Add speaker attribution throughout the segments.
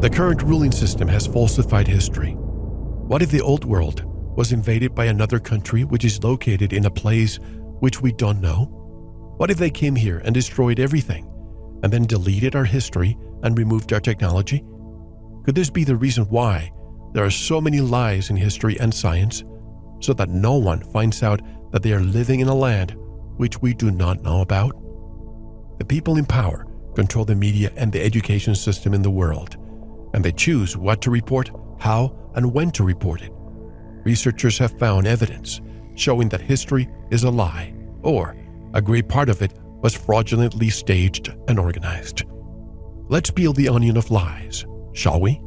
Speaker 1: The current ruling system has falsified history. What if the old world was invaded by another country which is located in a place which we don't know? What if they came here and destroyed everything and then deleted our history and removed our technology? Could this be the reason why there are so many lies in history and science, so that no one finds out that they are living in a land which we do not know about? The people in power control the media and the education system in the world, and they choose what to report, how, and when to report it. Researchers have found evidence showing that history is a lie, or a great part of it was fraudulently staged and organized. Let's peel the onion of lies, shall we?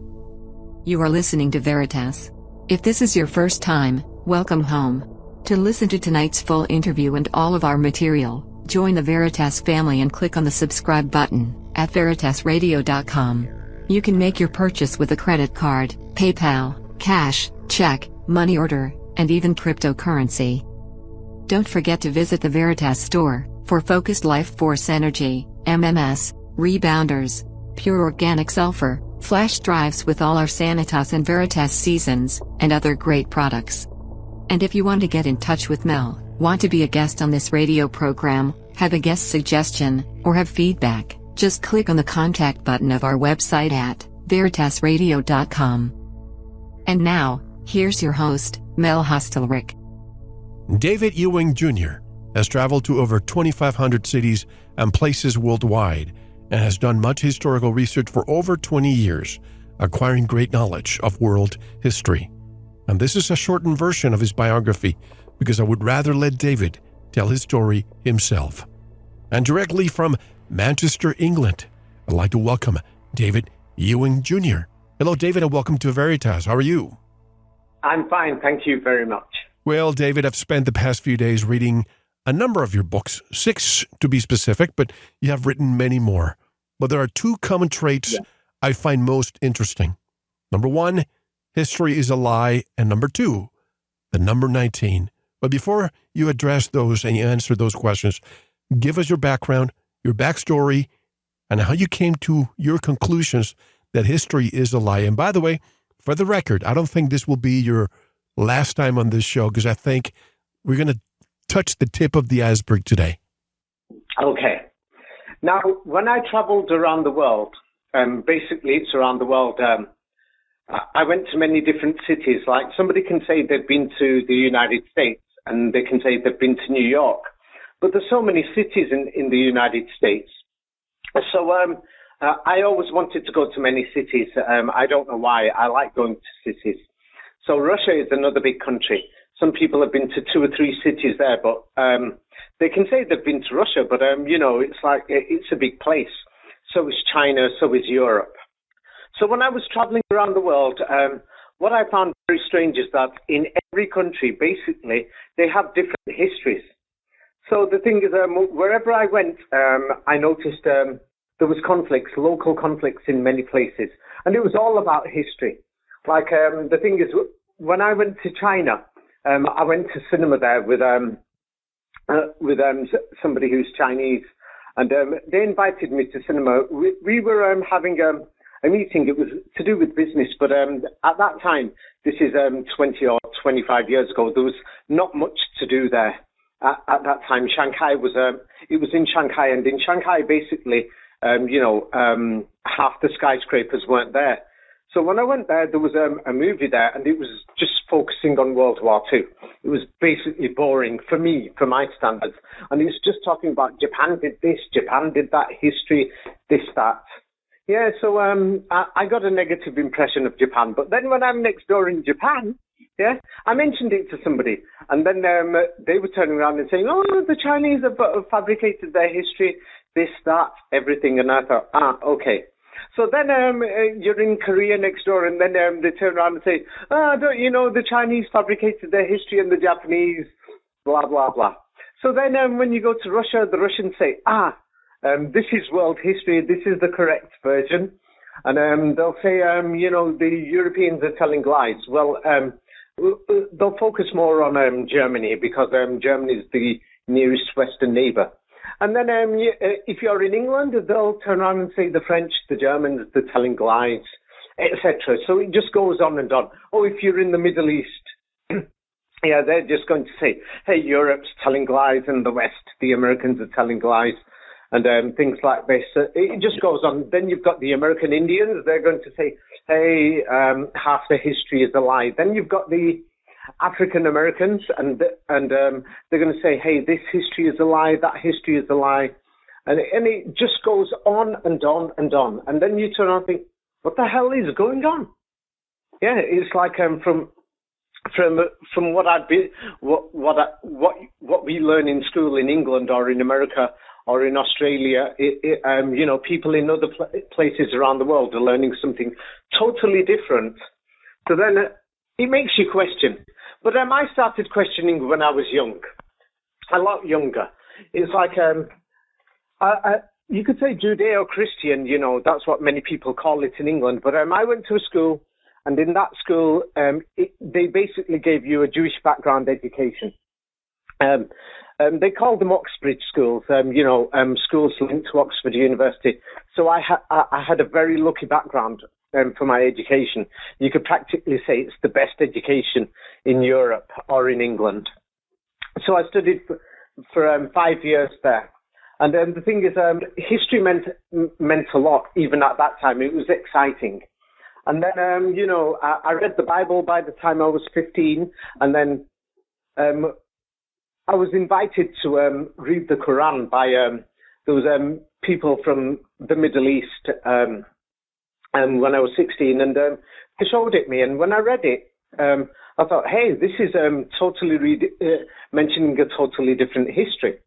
Speaker 2: You are listening to Veritas. If this is your first time, welcome home. To listen to tonight's full interview and all of our material, join the Veritas family and click on the subscribe button at veritasradio.com. You can make your purchase with a credit card, PayPal, cash, check, money order, and even cryptocurrency. Don't forget to visit the Veritas store for focused life force energy, MMS, rebounders, pure organic sulfur, flash drives with all our Sanitas and Veritas seasons, and other great products. And if you want to get in touch with Mel, want to be a guest on this radio program, have a guest suggestion, or have feedback, just click on the contact button of our website at veritasradio.com. And now, here's your host, Mel Hostelrick.
Speaker 1: David Ewing Jr. has traveled to over 2,500 cities and places worldwide and has done much historical research for over 20 years, acquiring great knowledge of world history. And this is a shortened version of his biography because I would rather let David tell his story himself. And directly from Manchester, England, I'd like to welcome David Ewing Jr. Hello, David, and welcome to Veritas. How are you?
Speaker 3: I'm fine, thank you very much.
Speaker 1: Well, David, I've spent the past few days reading a number of your books, 6 to be specific, but you have written many more. But there are 2 common traits I find most interesting. Number 1, history is a lie, and number 2, the number 19. But before you address those and you answer those questions, give us your background, your backstory, and how you came to your conclusions that history is a lie. And by the way, for the record, I don't think this will be your last time on this show because I think we're going to touch the tip of the iceberg today.
Speaker 3: Okay. Now, when I traveled around the world, basically it's around the world, I went to many different cities. Like somebody can say they've been to the United States and they can say they've been to New York. But there's so many cities in the United States. So I always wanted to go to many cities. I don't know why. I like going to cities. So Russia is another big country. Some people have been to 2 or 3 cities there, but they can say they've been to Russia, but, it's like it's a big place. So is China, so is Europe. So when I was traveling around the world, what I found very strange is that in every country, basically, they have different histories. So the thing is, wherever I went, I noticed there was conflicts, local conflicts in many places. And it was all about history. Like, the thing is, when I went to China, I went to cinema there with somebody who's Chinese. And they invited me to cinema. We were having a meeting. It was to do with business. But at that time, this is 20 or 25 years ago, there was not much to do there. At that time, Shanghai it was in Shanghai, and in Shanghai, basically, half the skyscrapers weren't there. So when I went there, there was a movie there, and it was just focusing on World War II. It was basically boring for me, for my standards. And it was just talking about Japan did this, Japan did that, history, this, that. Yeah, so I got a negative impression of Japan. But then when I'm next door in Japan, I mentioned it to somebody, and then they were turning around and saying, oh, the Chinese have fabricated their history, this, that, everything. And I thought, okay. So then you're in Korea next door, and then they turn around and say, don't you know, the Chinese fabricated their history and the Japanese, blah, blah, blah. So then when you go to Russia, the Russians say, this is world history, this is the correct version. And they'll say, the Europeans are telling lies. Well, they'll focus more on Germany because Germany is the nearest Western neighbor. And then if you're in England, they'll turn around and say the French, the Germans, they're telling lies. etc. So it just goes on and on. Oh, if you're in the Middle East, yeah, they're just going to say, hey, Europe's telling lies and the West, the Americans are telling lies, and things like this. It just goes on. Then you've got the American Indians. They're going to say, hey, half the history is a lie. Then you've got the African Americans, and they're going to say, hey, this history is a lie, that history is a lie. And it just goes on and on and on. And then you turn around and think, what the hell is going on? Yeah, it's like from what we learn in school in England or in America or in Australia, people in other places around the world are learning something totally different. So then it makes you question. But I started questioning when I was young, a lot younger. It's like you could say Judeo-Christian, that's what many people call it in England. But I went to a school, and in that school, they basically gave you a Jewish background education. They called them Oxbridge schools, schools linked to Oxford University. So I had a very lucky background for my education. You could practically say it's the best education in Europe or in England. So I studied for 5 years there. And the thing is, history meant a lot, even at that time. It was exciting. And then, I read the Bible by the time I was 15. And then I was invited to read the Quran by those people from the Middle East when I was 16. And they showed it me. And when I read it, I thought, hey, this is totally mentioning a totally different history.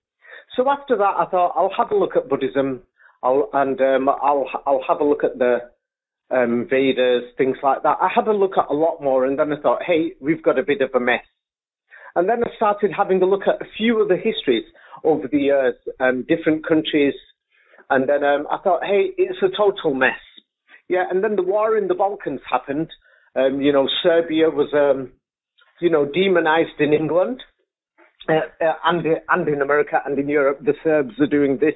Speaker 3: So after that, I thought I'll have a look at Buddhism, I'll have a look at the Vedas, things like that. I had a look at a lot more, and then I thought, hey, we've got a bit of a mess. And then I started having a look at a few other histories over the years, different countries, and then I thought, hey, it's a total mess. Yeah, and then the war in the Balkans happened. Serbia was, demonized in England. And in America and in Europe, the Serbs are doing this,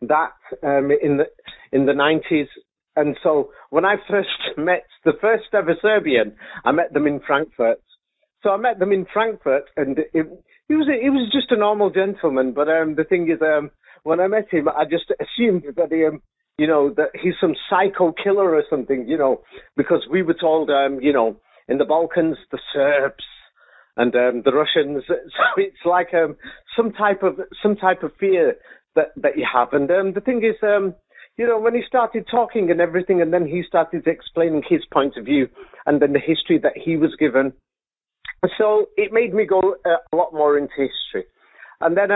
Speaker 3: that, in the 90s. And so when I first met the first ever Serbian, I met them in Frankfurt. So I met them in Frankfurt, and he was just a normal gentleman. But the thing is, when I met him, I just assumed that that he's some psycho killer or something, because we were told, in the Balkans, the Serbs and the Russians. So it's like some type of fear that you have. And the thing is, when he started talking and everything, and then he started explaining his point of view and then the history that he was given. So it made me go a lot more into history. And then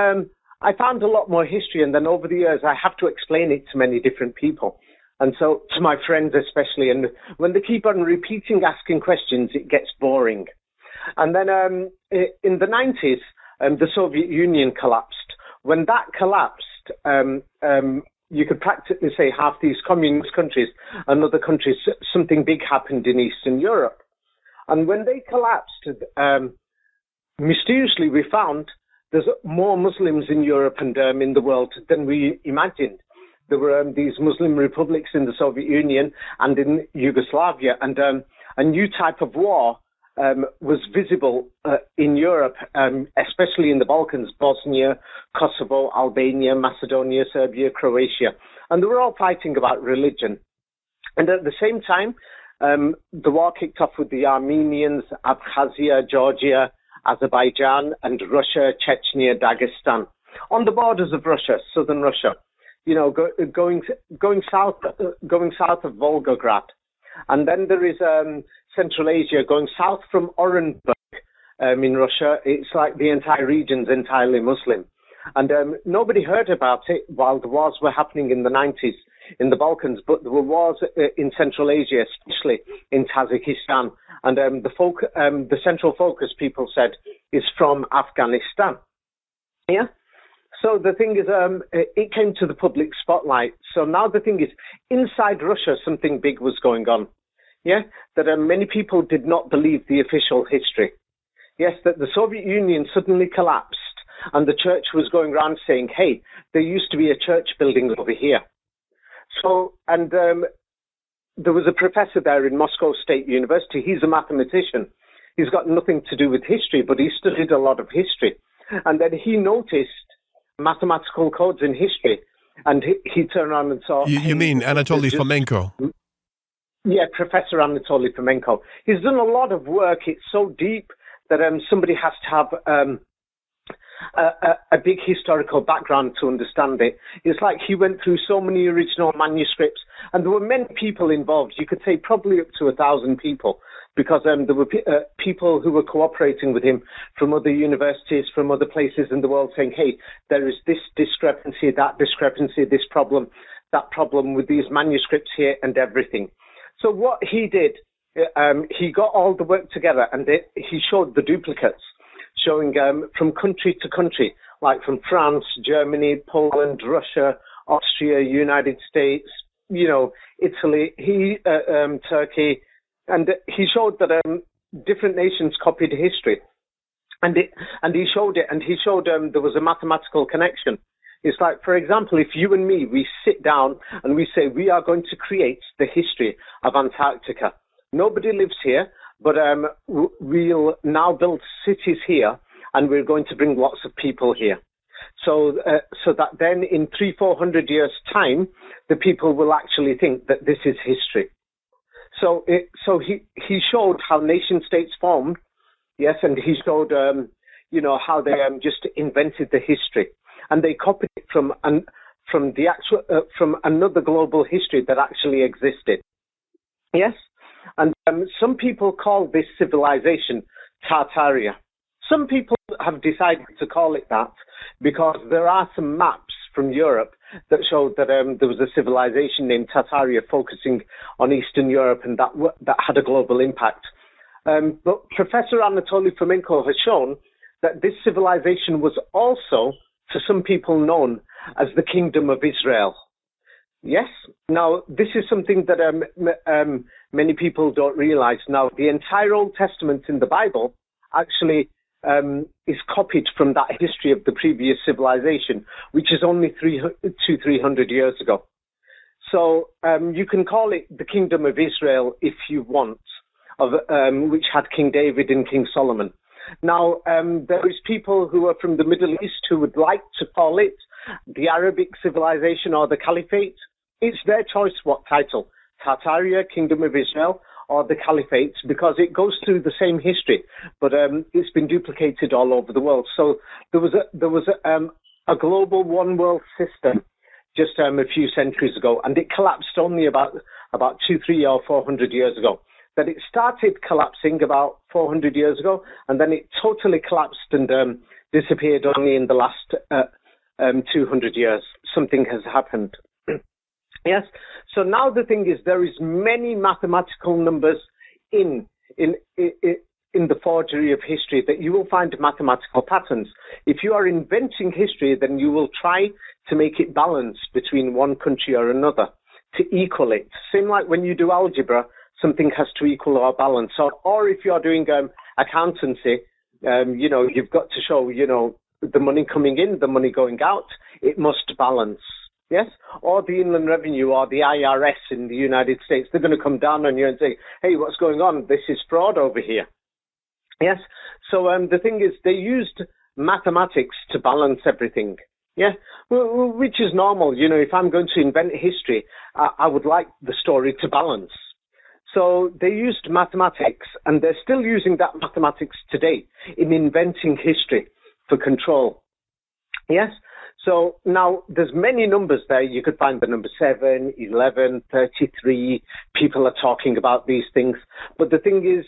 Speaker 3: I found a lot more history, and then over the years I have to explain it to many different people. And so to my friends especially, and when they keep on repeating asking questions, it gets boring. And then in the 90s, the Soviet Union collapsed. When that collapsed, you could practically say half these communist countries and other countries, something big happened in Eastern Europe. And when they collapsed, mysteriously we found there's more Muslims in Europe and in the world than we imagined. There were these Muslim republics in the Soviet Union and in Yugoslavia, and a new type of war was visible in Europe, especially in the Balkans: Bosnia, Kosovo, Albania, Macedonia, Serbia, Croatia. And they were all fighting about religion. And at the same time, the war kicked off with the Armenians, Abkhazia, Georgia, Azerbaijan, and Russia, Chechnya, Dagestan, on the borders of Russia, southern Russia. Going south of Volgograd. And then there is Central Asia, going south from Orenburg in Russia. It's like the entire region's entirely Muslim. And nobody heard about it while the wars were happening in the 90s in the Balkans, but there were wars in Central Asia, especially in Tajikistan. And the central focus, people said, is from Afghanistan. Yeah? So the thing is, it came to the public spotlight. So now the thing is, inside Russia, something big was going on. Yeah, that many people did not believe the official history. Yes, that the Soviet Union suddenly collapsed, and the church was going around saying, "Hey, there used to be a church building over here." So, and there was a professor there in Moscow State University. He's a mathematician. He's got nothing to do with history, but he studied a lot of history. And then he noticed mathematical codes in history. And he turned around and saw...
Speaker 1: You mean Anatoly Fomenko?
Speaker 3: Yeah, Professor Anatoly Fomenko. He's done a lot of work. It's so deep that somebody has to have a big historical background to understand it. It's like he went through so many original manuscripts, and there were many people involved. You could say probably up to 1,000 people, because there were people who were cooperating with him from other universities, from other places in the world, saying, hey, there is this discrepancy, this problem, that problem with these manuscripts here and everything. So what he did, he got all the work together, and he showed the duplicates, showing from country to country, like from France, Germany, Poland, Russia, Austria, United States, Italy, Turkey, and he showed that different nations copied history, and he showed there was a mathematical connection. It's like, for example, if you and me, we sit down and we say we are going to create the history of Antarctica. Nobody lives here, but we'll now build cities here, and we're going to bring lots of people here. So that then in 300-400 years' time, the people will actually think that this is history. So he showed how nation states formed, yes, and he showed how they just invented the history, and they copied it from another global history that actually existed. Yes, and some people call this civilization Tartaria. Some people have decided to call it that because there are some maps from Europe that showed that there was a civilization named Tartaria focusing on Eastern Europe, and that had a global impact. But Professor Anatoly Fomenko has shown that this civilization was also, to some people, known as the Kingdom of Israel. Yes. Now, this is something that many people don't realize. Now, the entire Old Testament in the Bible actually is copied from that history of the previous civilization, which is only 300 years ago. So you can call it the Kingdom of Israel if you want, which had King David and King Solomon. Now, there is people who are from the Middle East who would like to call it the Arabic civilization or the Caliphate. It's their choice what title, Tartaria, Kingdom of Israel, or the Caliphate, because it goes through the same history, but it's been duplicated all over the world. So there was a global one world system just a few centuries ago, and it collapsed only about 200, 300, or 400 years ago. That it started collapsing about 400 years ago, and then it totally collapsed and disappeared only in the last 200 years. Something has happened. Yes. So now the thing is, there is many mathematical numbers in the forgery of history that you will find mathematical patterns. If you are inventing history, then you will try to make it balance between one country or another to equal it. Same like when you do algebra, something has to equal or balance. Or if you are doing accountancy, you've got to show, the money coming in, the money going out. It must balance. Yes, or the Inland Revenue or the IRS in the United States, they're going to come down on you and say, hey, what's going on? This is fraud over here. Yes, so the thing is, they used mathematics to balance everything. Yeah, which is normal. If I'm going to invent history, I would like the story to balance. So they used mathematics, and they're still using that mathematics today in inventing history for control. Yes. So now there's many numbers there. You could find the number 7, 11, 33. People are talking about these things. But the thing is,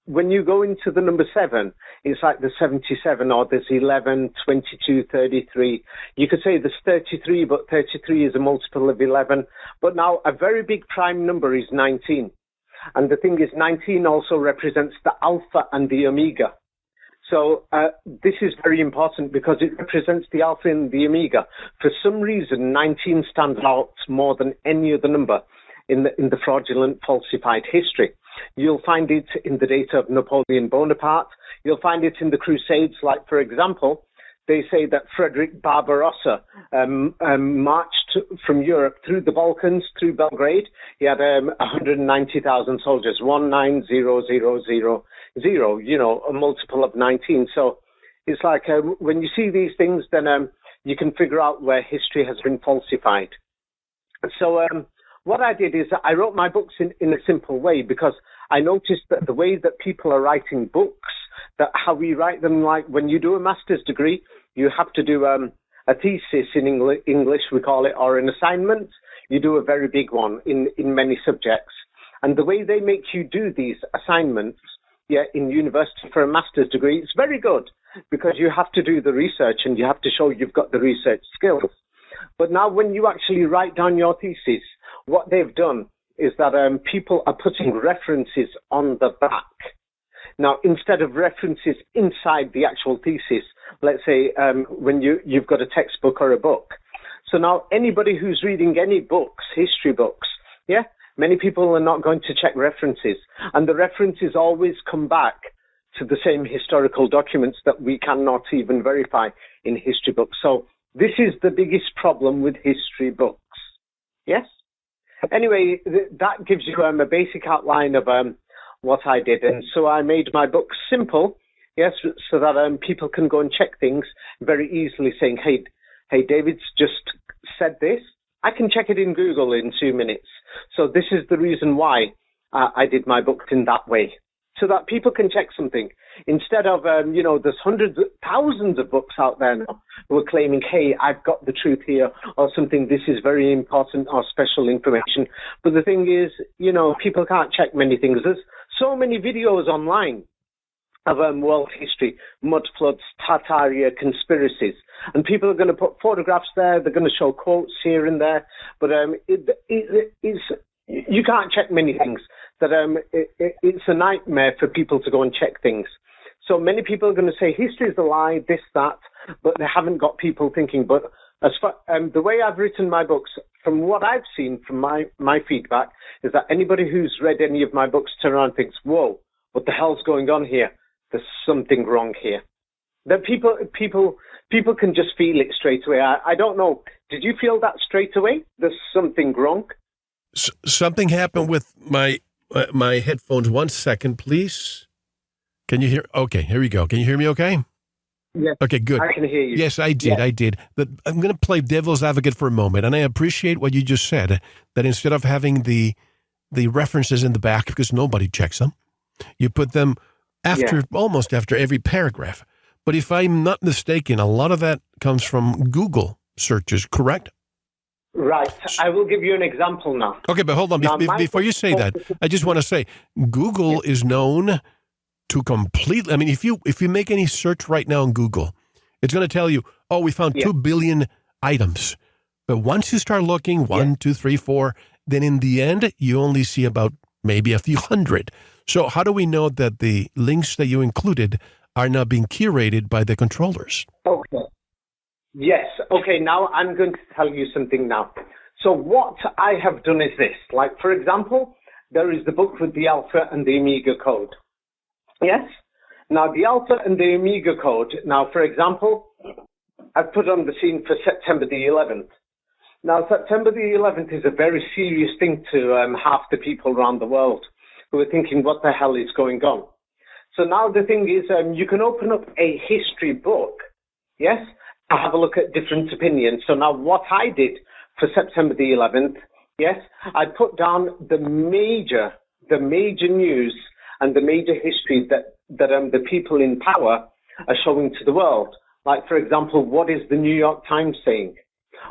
Speaker 3: when you go into the number 7, it's like there's 77, or there's 11, 22, 33. You could say there's 33, but 33 is a multiple of 11. But now a very big prime number is 19. And the thing is, 19 also represents the alpha and the omega. So this is very important because it represents the alpha and the omega. For some reason, 19 stands out more than any other number in the fraudulent, falsified history. You'll find it in the data of Napoleon Bonaparte. You'll find it in the Crusades. Like, for example, they say that Frederick Barbarossa marched from Europe through the Balkans, through Belgrade. He had 190,000 soldiers, 190,000, a multiple of 19. So it's like when you see these things, then you can figure out where history has been falsified. So what I did is I wrote my books in a simple way, because I noticed that the way that people are writing books, that how we write them, like when you do a master's degree, you have to do a thesis in English, we call it, or an assignment. You do a very big one in many subjects. And the way they make you do these assignments in university for a master's degree, it's very good, because you have to do the research and you have to show you've got the research skills. But now when you actually write down your thesis, what they've done is that people are putting references on the back. Now, instead of references inside the actual thesis, let's say when you've got a textbook or a book. So now anybody who's reading any books, history books, many people are not going to check references. And the references always come back to the same historical documents that we cannot even verify in history books. So this is the biggest problem with history books. Yes? Anyway, that gives you a basic outline of what I did. And so I made my book simple, yes, so that people can go and check things very easily, saying, hey, David's just said this. I can check it in Google in 2 minutes. So this is the reason why I did my book in that way, so that people can check something. Instead of, there's hundreds, thousands of books out there now who are claiming, hey, I've got the truth here, or something, this is very important or special information. But the thing is, people can't check many things. There's so many videos online of world history, mud floods, Tartaria, conspiracies. And people are going to put photographs there, they're going to show quotes here and there. But you can't check many things. It's a nightmare for people to go and check things. So many people are going to say history is a lie, this, that, but they haven't got people thinking. But as far the way I've written my books, from what I've seen from my feedback, is that anybody who's read any of my books turn around and thinks, whoa, what the hell's going on here? There's something wrong here. That people can just feel it straight away. I don't know. Did you feel that straight away? There's something wrong?
Speaker 1: Something happened with my headphones. 1 second, please. Can you hear? Okay, here we go. Can you hear me okay?
Speaker 3: Yes.
Speaker 1: Okay, good.
Speaker 3: I can hear you.
Speaker 1: Yes, I did. Yes. I did. But I'm going to play devil's advocate for a moment, and I appreciate what you just said, that instead of having the references in the back, because nobody checks them, you put them almost after every paragraph. But if I'm not mistaken, a lot of that comes from Google searches, correct?
Speaker 3: Right. I will give you an example now.
Speaker 1: Okay, but hold on. Before you say that, I just want to say Google is known to completely. I mean, if you make any search right now on Google, it's going to tell you, oh, we found 2 billion items. But once you start looking, 1, 2, 3, 4, then in the end, you only see about maybe a few hundred. So how do we know that the links that you included are not being curated by the controllers?
Speaker 3: Okay. Yes. Okay, now I'm going to tell you something now. So what I have done is this. Like, for example, there is the book with the Alpha and the Omega code. Yes? Now, the Alpha and the Omega code, now, for example, I've put on the scene for September the 11th. Now, September the 11th is a very serious thing to half the people around the world who are thinking, what the hell is going on? So now the thing is, you can open up a history book, yes, and have a look at different opinions. So now what I did for September the 11th, yes, I put down the major news and the major history that the people in power are showing to the world. Like, for example, what is the New York Times saying?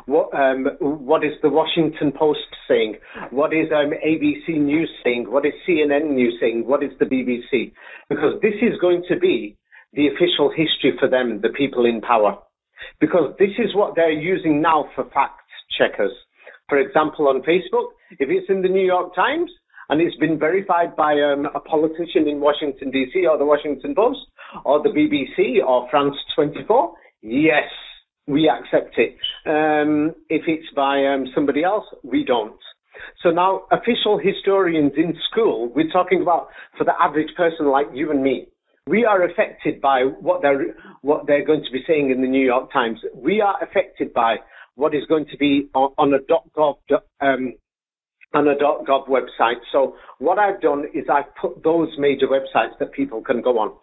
Speaker 3: What is the Washington Post saying? What is ABC News saying? What is CNN News saying? What is the BBC? Because this is going to be the official history for them, the people in power. Because this is what they're using now for fact checkers. For example, on Facebook, if it's in the New York Times and it's been verified by a politician in Washington, D.C. or the Washington Post or the BBC or France 24, yes, we accept it. If it's by somebody else, we don't. So now official historians in school, we're talking about for the average person like you and me, we are affected by what they're going to be saying in the New York Times. We are affected by what is going to be on a .gov website. So what I've done is I've put those major websites that people can go on.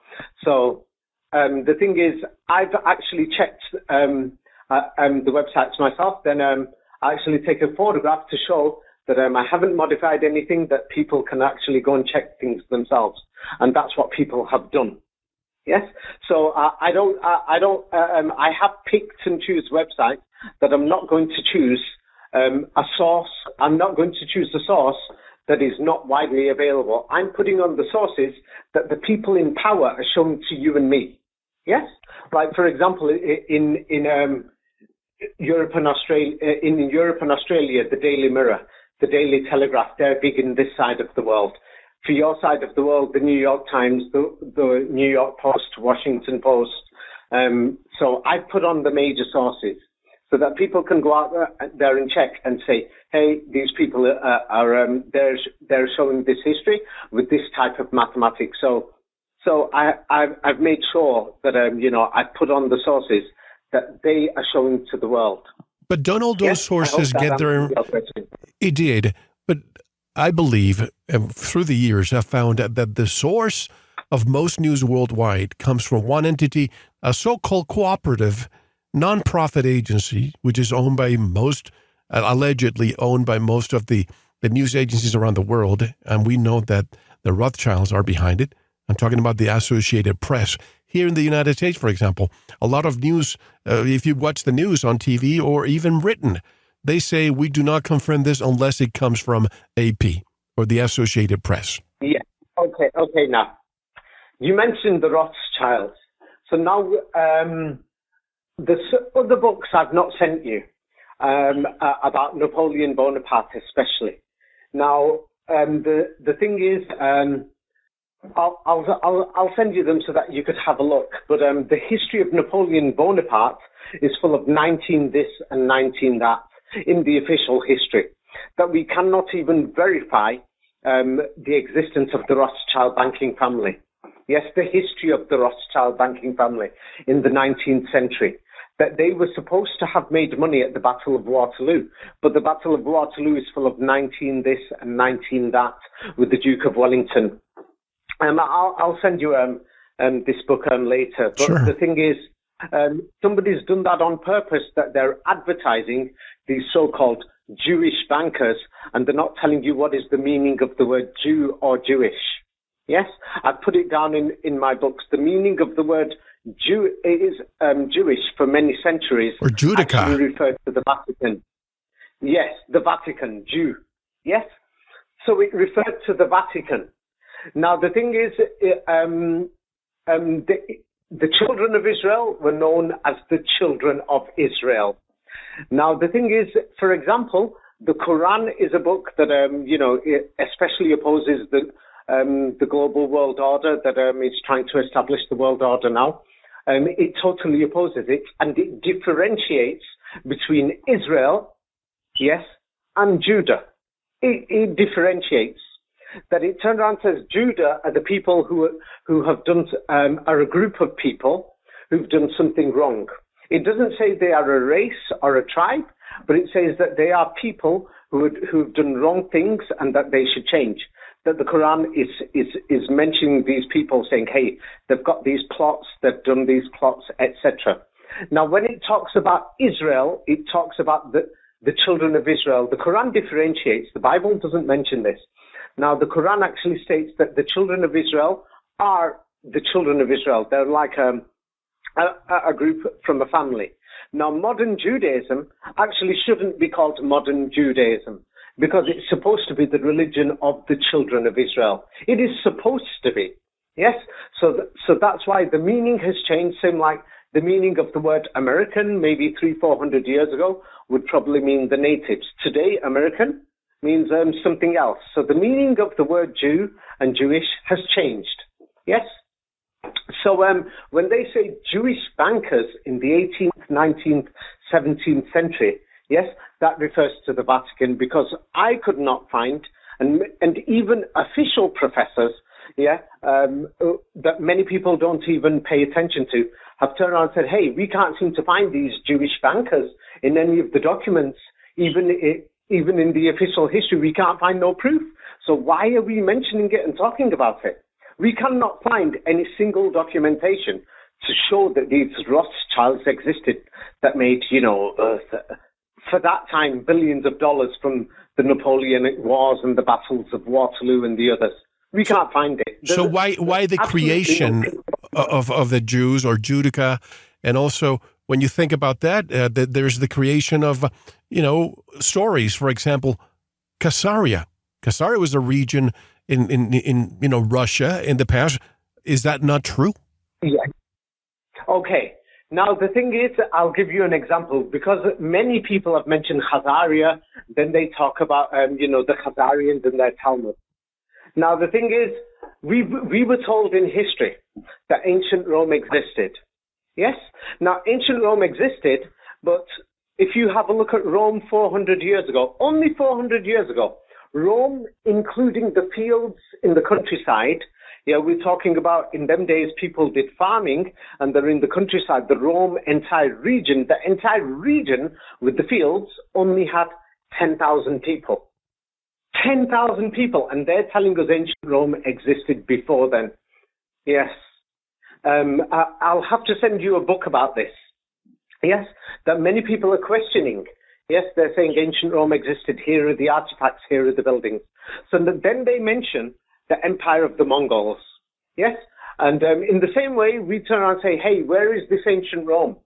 Speaker 3: So the thing is, I've actually checked the websites myself. Then I actually take a photograph to show that I haven't modified anything, that people can actually go and check things themselves, and that's what people have done. Yes. So I have picked and choose websites that I'm not going to choose a source. I'm not going to choose a source that is not widely available. I'm putting on the sources that the people in power are showing to you and me. Yes. Like, for example, in Europe and Australia, the Daily Mirror, the Daily Telegraph, they're big in this side of the world. For your side of the world, the New York Times, the New York Post, Washington Post. So I put on the major sources so that people can go out there and check and say, hey, these people they're showing this history with this type of mathematics. So I've made sure that I put on the sources that they are showing to the world.
Speaker 1: But don't all those sources get their... It did, but I believe through the years I've found that the source of most news worldwide comes from one entity, a so-called cooperative nonprofit agency, which is owned by allegedly owned by most of the news agencies around the world, and we know that the Rothschilds are behind it. I'm talking about the Associated Press. Here in the United States, for example, a lot of news, if you watch the news on TV or even written, they say we do not confirm this unless it comes from AP or the Associated Press.
Speaker 3: Yeah. Okay. Now, you mentioned the Rothschilds. So now, the other books I've not sent you about Napoleon Bonaparte, especially. Now, the thing is, I'll send you them so that you could have a look. But the history of Napoleon Bonaparte is full of 19 this and 19 that in the official history, that we cannot even verify the existence of the Rothschild banking family. Yes, the history of the Rothschild banking family in the 19th century, that they were supposed to have made money at the Battle of Waterloo, but the Battle of Waterloo is full of 19 this and 19 that with the Duke of Wellington. I'll send you this book later. But
Speaker 1: sure.
Speaker 3: The thing is, somebody's done that on purpose, that they're advertising these so-called Jewish bankers, and they're not telling you what is the meaning of the word Jew or Jewish. Yes, I put it down in my books. The meaning of the word Jew is Jewish for many centuries.
Speaker 1: Or Judica.
Speaker 3: Actually referred to the Vatican. Yes, the Vatican, Jew. Yes, so it referred to the Vatican. Now, the thing is, the children of Israel were known as the children of Israel. Now, the thing is, for example, the Quran is a book that, it especially opposes the global world order that is trying to establish the world order now. It totally opposes it, and it differentiates between Israel, yes, and Judah. It differentiates. That it turned around and says Judah are the people who have done are a group of people who've done something wrong. It doesn't say they are a race or a tribe, but it says that they are people who've done wrong things and that they should change. That the Quran is mentioning these people, saying, hey, they've got these plots, they've done these plots, etc. Now, when it talks about Israel, it talks about the children of Israel. The Quran differentiates. The Bible doesn't mention this. Now, the Quran actually states that the children of Israel are the children of Israel. They're like a group from a family. Now, modern Judaism actually shouldn't be called modern Judaism because it's supposed to be the religion of the children of Israel. It is supposed to be. Yes? So that's why the meaning has changed. Same like the meaning of the word American maybe 300-400 years ago would probably mean the natives. Today, American means something else. So the meaning of the word Jew and Jewish has changed. Yes? So when they say Jewish bankers in the 18th, 19th, 17th century, yes, that refers to the Vatican, because I could not find, and even official professors that many people don't even pay attention to, have turned around and said, hey, we can't seem to find these Jewish bankers in any of the documents, even in the official history, we can't find no proof. So why are we mentioning it and talking about it? We cannot find any single documentation to show that these Rothschilds existed that made, for that time, billions of dollars from the Napoleonic Wars and the battles of Waterloo and the others. We can't find it.
Speaker 1: So why the creation of the Jews or Judica? And also, when you think about that, there's the creation of, stories. For example, Khazaria. Khazaria was a region in Russia in the past. Is that not true?
Speaker 3: Yeah. Okay. Now, the thing is, I'll give you an example, because many people have mentioned Khazaria, then they talk about, the Khazarians and their Talmud. Now, the thing is, we were told in history that ancient Rome existed. Yes? Now, ancient Rome existed, but if you have a look at Rome 400 years ago, only 400 years ago, Rome, including the fields in the countryside, we're talking about in them days people did farming and they're in the countryside, the Rome entire region with the fields only had 10,000 people. 10,000 people, and they're telling us ancient Rome existed before then. Yes. I'll have to send you a book about this. Yes, that many people are questioning. Yes, they're saying ancient Rome existed. Here are the artifacts, here are the buildings. So then they mention the empire of the Mongols. Yes, and in the same way, we turn around and say, hey, where is this ancient Rome?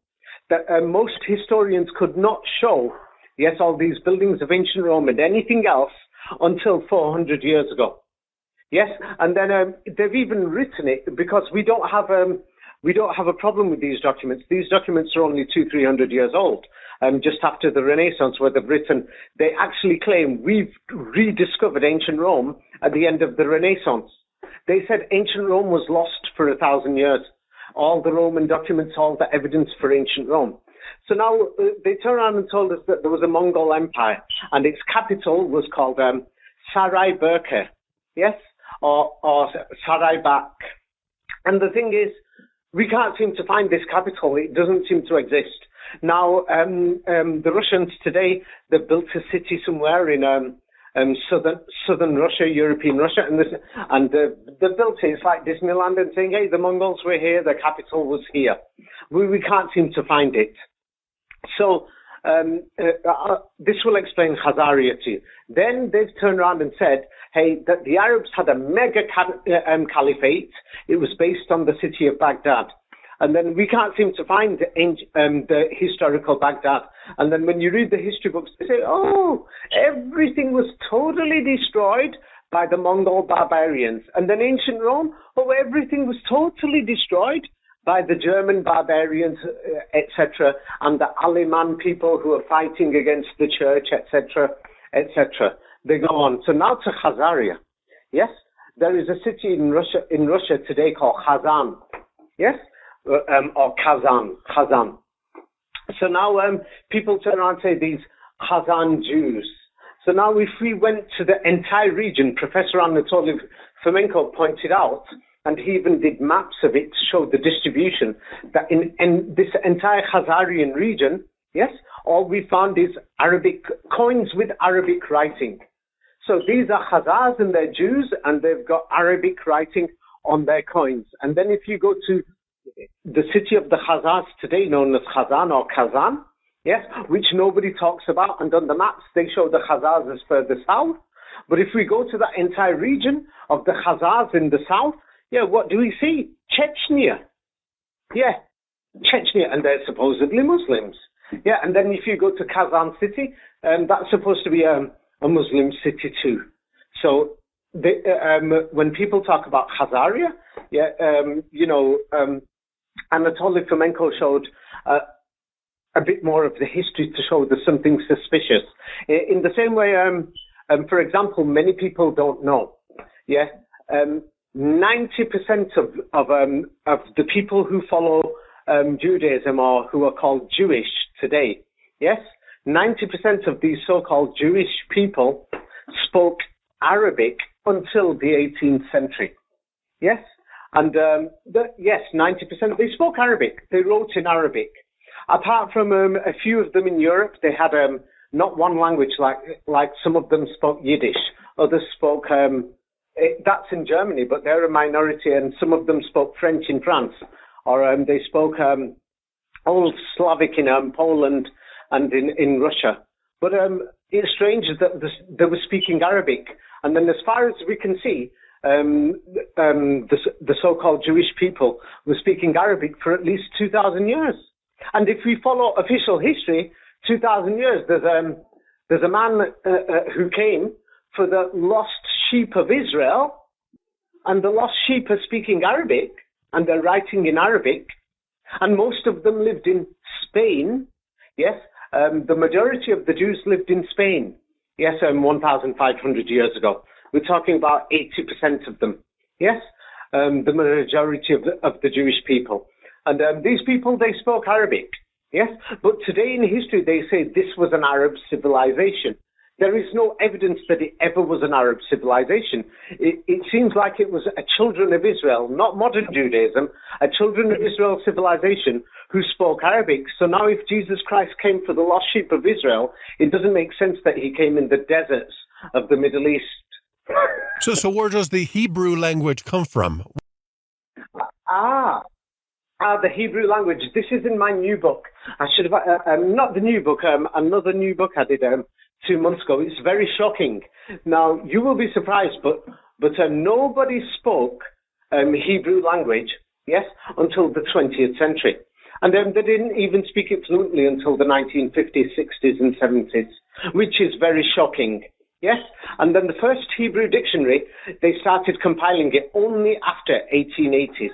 Speaker 3: That most historians could not show, yes, all these buildings of ancient Rome and anything else until 400 years ago. Yes, and then they've even written it because we don't have a problem with these documents. These documents are only 200-300 years old. Just after the Renaissance, where they've written, they actually claim we've rediscovered ancient Rome at the end of the Renaissance. They said ancient Rome was lost for 1,000 years. All the Roman documents, all the evidence for ancient Rome. So now they turn around and told us that there was a Mongol empire, and its capital was called Sarai Burqa, yes, or Saraybak. And the thing is, we can't seem to find this capital. It doesn't seem to exist. Now, the Russians today, they've built a city somewhere in southern Russia, European Russia, and they've built it. It's like Disneyland and saying, hey, the Mongols were here, the capital was here. We can't seem to find it. So this will explain Khazaria to you. Then they've turned around and said, hey, that the Arabs had a mega caliphate. It was based on the city of Baghdad. And then we can't seem to find the historical Baghdad. And then when you read the history books, they say, oh, everything was totally destroyed by the Mongol barbarians. And then ancient Rome, oh, everything was totally destroyed by the German barbarians, etc., and the Aleman people who are fighting against the church, etc., etc. They go on. So now to Khazaria. Yes, there is a city in Russia today called Kazan. Yes, or Kazan. So now people turn around and say these Kazan Jews. So now if we went to the entire region, Professor Anatoly Fomenko pointed out, and he even did maps of it to show the distribution, that in this entire Khazarian region, yes, all we found is Arabic coins with Arabic writing. So these are Khazars and they're Jews, and they've got Arabic writing on their coins. And then if you go to the city of the Khazars today, known as Khazan or Kazan, yes, which nobody talks about, and on the maps they show the Khazars as further south. But if we go to that entire region of the Khazars in the south, yeah, what do we see? Chechnya. Yeah, Chechnya, and they're supposedly Muslims. Yeah, and then if you go to Kazan city, that's supposed to be a Muslim city too. So when people talk about Khazaria, yeah, Anatoly Fomenko showed a bit more of the history to show there's something suspicious. In the same way, for example, many people don't know. Yeah. 90% of the people who follow Judaism or who are called Jewish today, yes, 90% of these so-called Jewish people spoke Arabic until the 18th century. Yes, and 90%. They spoke Arabic. They wrote in Arabic. Apart from a few of them in Europe, they had not one language. Like some of them spoke Yiddish. Others spoke. That's in Germany, but they're a minority, and some of them spoke French in France, or they spoke Old Slavic in Poland and in Russia. But it's strange that they were speaking Arabic. And then as far as we can see, the so-called Jewish people were speaking Arabic for at least 2,000 years. And if we follow official history, 2,000 years, there's a man who came for the lost sheep of Israel, and the lost sheep are speaking Arabic, and they're writing in Arabic, and most of them lived in Spain. Yes, the majority of the Jews lived in Spain. Yes, 1,500 years ago. We're talking about 80% of them. Yes, the majority of the Jewish people. And these people, they spoke Arabic. Yes, but today in history, they say this was an Arab civilization. There is no evidence that it ever was an Arab civilization. It seems like it was a children of Israel, not modern Judaism, a children of Israel civilization who spoke Arabic. So now if Jesus Christ came for the lost sheep of Israel, it doesn't make sense that he came in the deserts of the Middle East.
Speaker 1: So where does the Hebrew language come from?
Speaker 3: The Hebrew language. This is in my new book. I should have, not the new book, another new book I did 2 months ago. It's very shocking. Now, you will be surprised, but nobody spoke Hebrew language, yes, until the 20th century. And they didn't even speak it fluently until the 1950s, 60s, and 70s, which is very shocking. Yes, and then the first Hebrew dictionary, they started compiling it only after 1880s.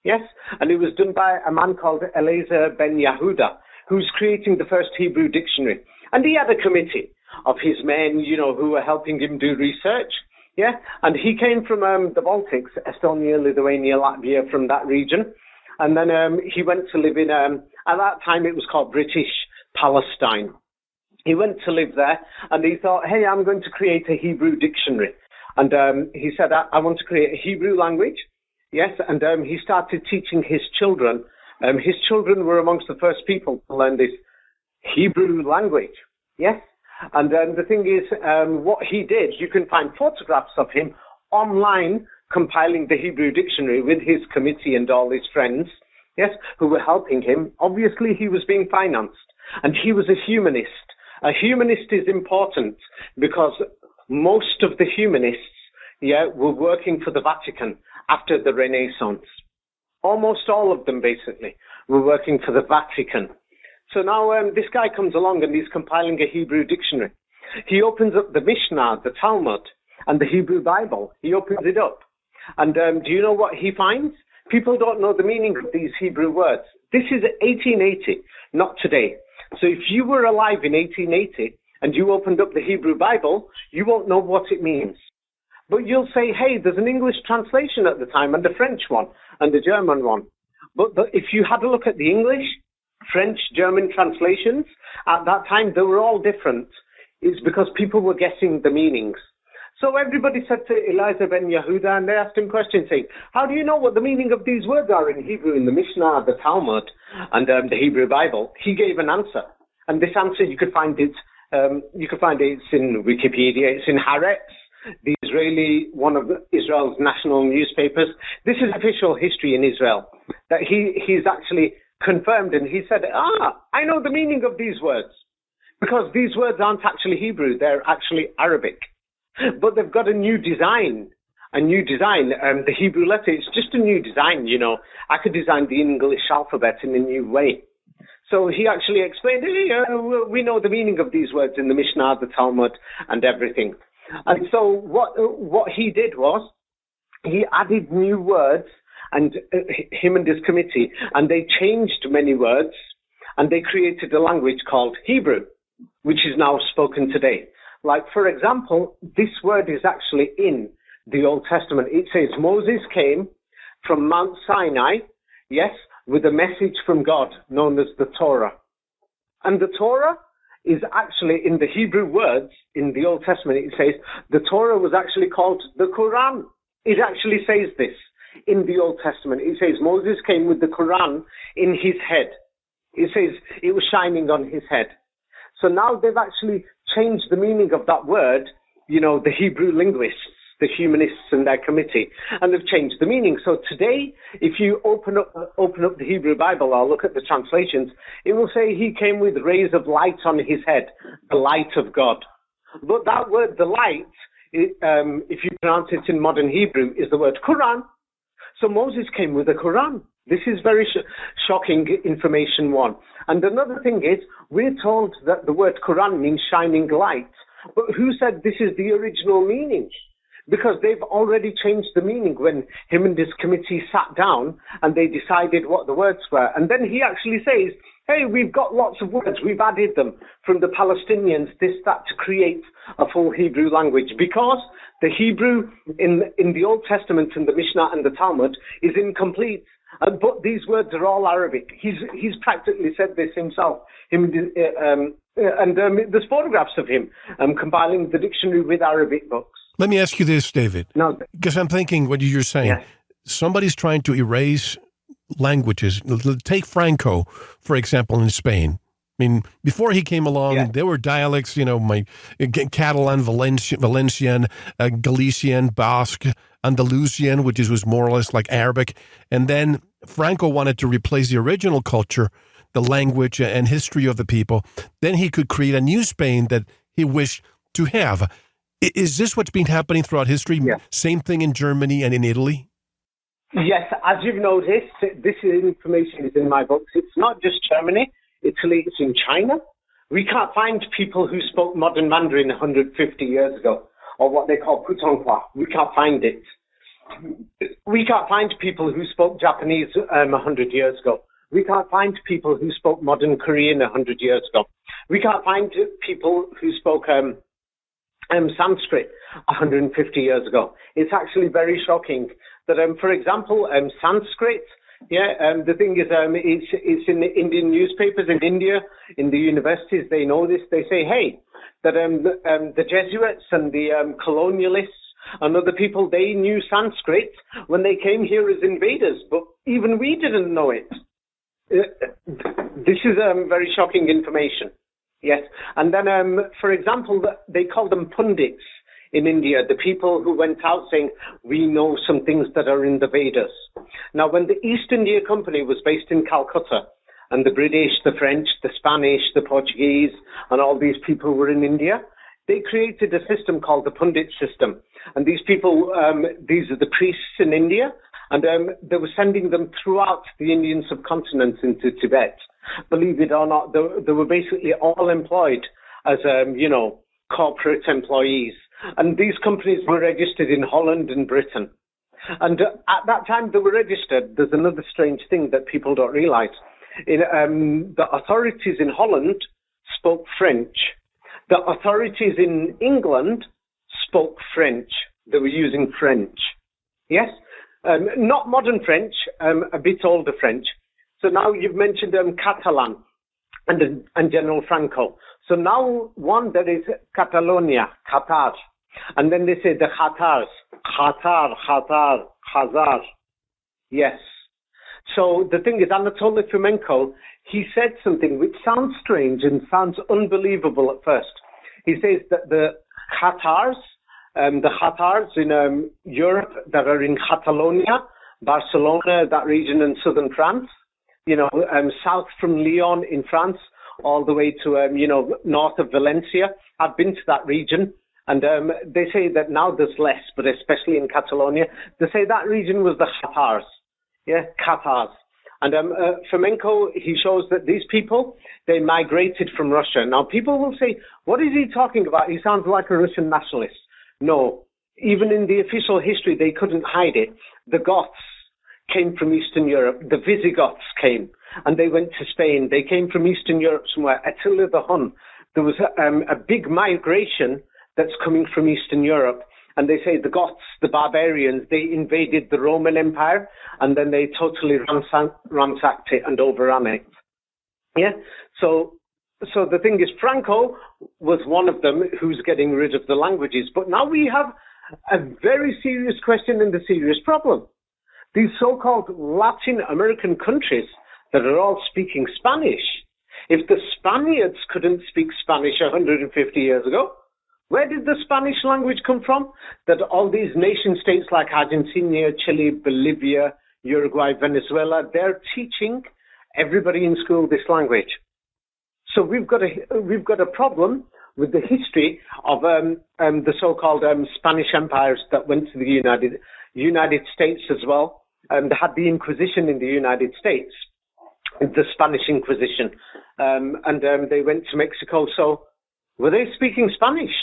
Speaker 3: Yes, and it was done by a man called Eliezer ben Yehuda, who's creating the first Hebrew dictionary. And he had a committee of his men, who were helping him do research. Yeah, and he came from the Baltics, Estonia, Lithuania, Latvia, from that region. And then he went to live in, at that time it was called British Palestine. He went to live there, and he thought, hey, I'm going to create a Hebrew dictionary. And he said, I want to create a Hebrew language. Yes, and he started teaching his children. His children were amongst the first people to learn this Hebrew language. Yes, and the thing is, what he did, you can find photographs of him online compiling the Hebrew dictionary with his committee and all his friends, yes, who were helping him. Obviously, he was being financed, and he was a humanist. A humanist is important because most of the humanists, were working for the Vatican after the Renaissance. Almost all of them, basically, were working for the Vatican. So now this guy comes along and he's compiling a Hebrew dictionary. He opens up the Mishnah, the Talmud, and the Hebrew Bible. He opens it up. And do you know what he finds? People don't know the meaning of these Hebrew words. This is 1880, not today. So if you were alive in 1880 and you opened up the Hebrew Bible, you won't know what it means. But you'll say, hey, there's an English translation at the time and a French one and a German one. But if you had a look at the English, French, German translations, at that time, they were all different. It's because people were guessing the meanings. So everybody said to Eliezer ben Yehuda, and they asked him questions saying, how do you know what the meaning of these words are in Hebrew, in the Mishnah, the Talmud, and the Hebrew Bible? He gave an answer. And this answer, you could find it, it's in Wikipedia, it's in Haaretz, the Israeli, one of Israel's national newspapers. This is official history in Israel, that he's actually confirmed, and he said, I know the meaning of these words, because these words aren't actually Hebrew, they're actually Arabic. But they've got a new design. The Hebrew letter, it's just a new design, I could design the English alphabet in a new way. So he actually explained, we know the meaning of these words in the Mishnah, the Talmud, and everything. And so what he did was, he added new words, and him and his committee, and they changed many words, and they created a language called Hebrew, which is now spoken today. Like, for example, this word is actually in the Old Testament. It says Moses came from Mount Sinai, yes, with a message from God known as the Torah. And the Torah is actually in the Hebrew words in the Old Testament. It says the Torah was actually called the Quran. It actually says this. in the Old Testament. It says Moses came with the Quran in his head. It says it was shining on his head. So now they've actually changed the meaning of that word, the Hebrew linguists, the humanists and their committee, and they've changed the meaning. So today, if you open up the Hebrew Bible or look at the translations, it will say he came with rays of light on his head, the light of God. But that word, the light, if you pronounce it in modern Hebrew, is the word Quran. So Moses came with a Quran. This is very shocking information, one. And another thing is, we're told that the word Quran means shining light. But who said this is the original meaning? Because they've already changed the meaning when him and his committee sat down and they decided what the words were. And then he actually says, hey, we've got lots of words. We've added them from the Palestinians, this, that, to create a full Hebrew language. Because the Hebrew in the Old Testament and the Mishnah and the Talmud is incomplete. But these words are all Arabic. He's practically said this himself. There's photographs of him compiling the dictionary with Arabic books.
Speaker 1: Let me ask you this, David.
Speaker 3: No,
Speaker 1: because I'm thinking what you're saying.
Speaker 3: Yes.
Speaker 1: Somebody's trying to erase languages. Take Franco, for example, in Spain. I mean, before he came along, there were dialects, my Catalan, Valencian, Galician, Basque, Andalusian, which was more or less like Arabic. And then Franco wanted to replace the original culture, the language and history of the people. Then he could create a new Spain that he wished to have. Is this what's been happening throughout history?
Speaker 3: Yes.
Speaker 1: Same thing in Germany and in Italy?
Speaker 3: Yes, as you've noticed, this information is in my books. It's not just Germany, Italy, it's in China. We can't find people who spoke modern Mandarin 150 years ago, or what they call Putonghua. We can't find it. We can't find people who spoke Japanese 100 years ago. We can't find people who spoke modern Korean 100 years ago. We can't find people who spoke Sanskrit 150 years ago. It's actually very shocking that, for example, Sanskrit, the thing is, it's in the Indian newspapers in India, in the universities, they know this. They say, hey, that the Jesuits and the colonialists and other people, they knew Sanskrit when they came here as invaders, but even we didn't know it. This is very shocking information. Yes. And then, for example, they call them pundits in India, the people who went out saying, we know some things that are in the Vedas. Now, when the East India Company was based in Calcutta, and the British, the French, the Spanish, the Portuguese, and all these people were in India, they created a system called the pundit system. And these people, these are the priests in India, and they were sending them throughout the Indian subcontinent into Tibet. Believe it or not, they were basically all employed as, corporate employees. And these companies were registered in Holland and Britain. And at that time they were registered, there's another strange thing that people don't realize. The authorities in Holland spoke French. The authorities in England spoke French. They were using French. Yes? Not modern French, a bit older French. So now you've mentioned Catalan and General Franco. So now there is Catalonia, Qatar. And then they say the Khatars, Khazar. Yes. So the thing is, Anatoly Fomenko, he said something which sounds strange and sounds unbelievable at first. He says that the Khatars in Europe that are in Catalonia, Barcelona, that region in southern France, south from Lyon in France, all the way to, north of Valencia. I've been to that region. And they say that now there's less, but especially in Catalonia, they say that region was the Khatars. Yeah, Khatars. And Fomenko, he shows that these people, they migrated from Russia. Now, people will say, what is he talking about? He sounds like a Russian nationalist. No, even in the official history, they couldn't hide it. The Goths came from Eastern Europe. The Visigoths came, and they went to Spain. They came from Eastern Europe somewhere. Attila the Hun. There was a big migration that's coming from Eastern Europe. And they say the Goths, the barbarians, they invaded the Roman Empire, and then they totally ransacked it and overran it. Yeah? So the thing is, Franco was one of them who's getting rid of the languages. But now we have a very serious question and a serious problem. these so-called Latin American countries that are all speaking Spanish. If the Spaniards couldn't speak Spanish 150 years ago, where did the Spanish language come from? That all these nation states like Argentina, Chile, Bolivia, Uruguay, Venezuela, they're teaching everybody in school this language. So we've got a problem with the history of the so-called Spanish empires that went to the United States as well. They had the Inquisition in the United States, the Spanish Inquisition, and they went to Mexico. So were they speaking Spanish?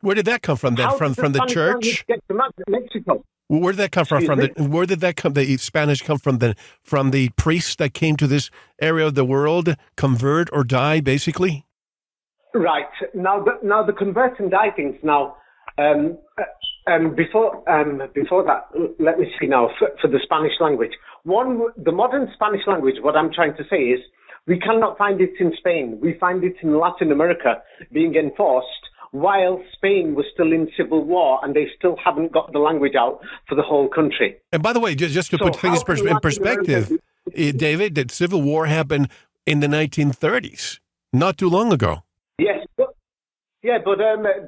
Speaker 1: Where did that come from then?
Speaker 3: How
Speaker 1: From
Speaker 3: did
Speaker 1: the
Speaker 3: Spanish
Speaker 1: church?
Speaker 3: get to Mexico?
Speaker 1: Where did that come from? Where did that come? The Spanish come from the priests that came to this area of the world, convert or die, basically. Right
Speaker 3: now, the convert and die things. Now, before that, let me see now for the Spanish language. The modern Spanish language. What I'm trying to say is, we cannot find it in Spain. We find it in Latin America being enforced, while Spain was still in civil war and they still haven't got the language out for the whole country.
Speaker 1: And by the way, just to put things in perspective, David, that civil war happened in the 1930s, not too long ago.
Speaker 3: Yes, but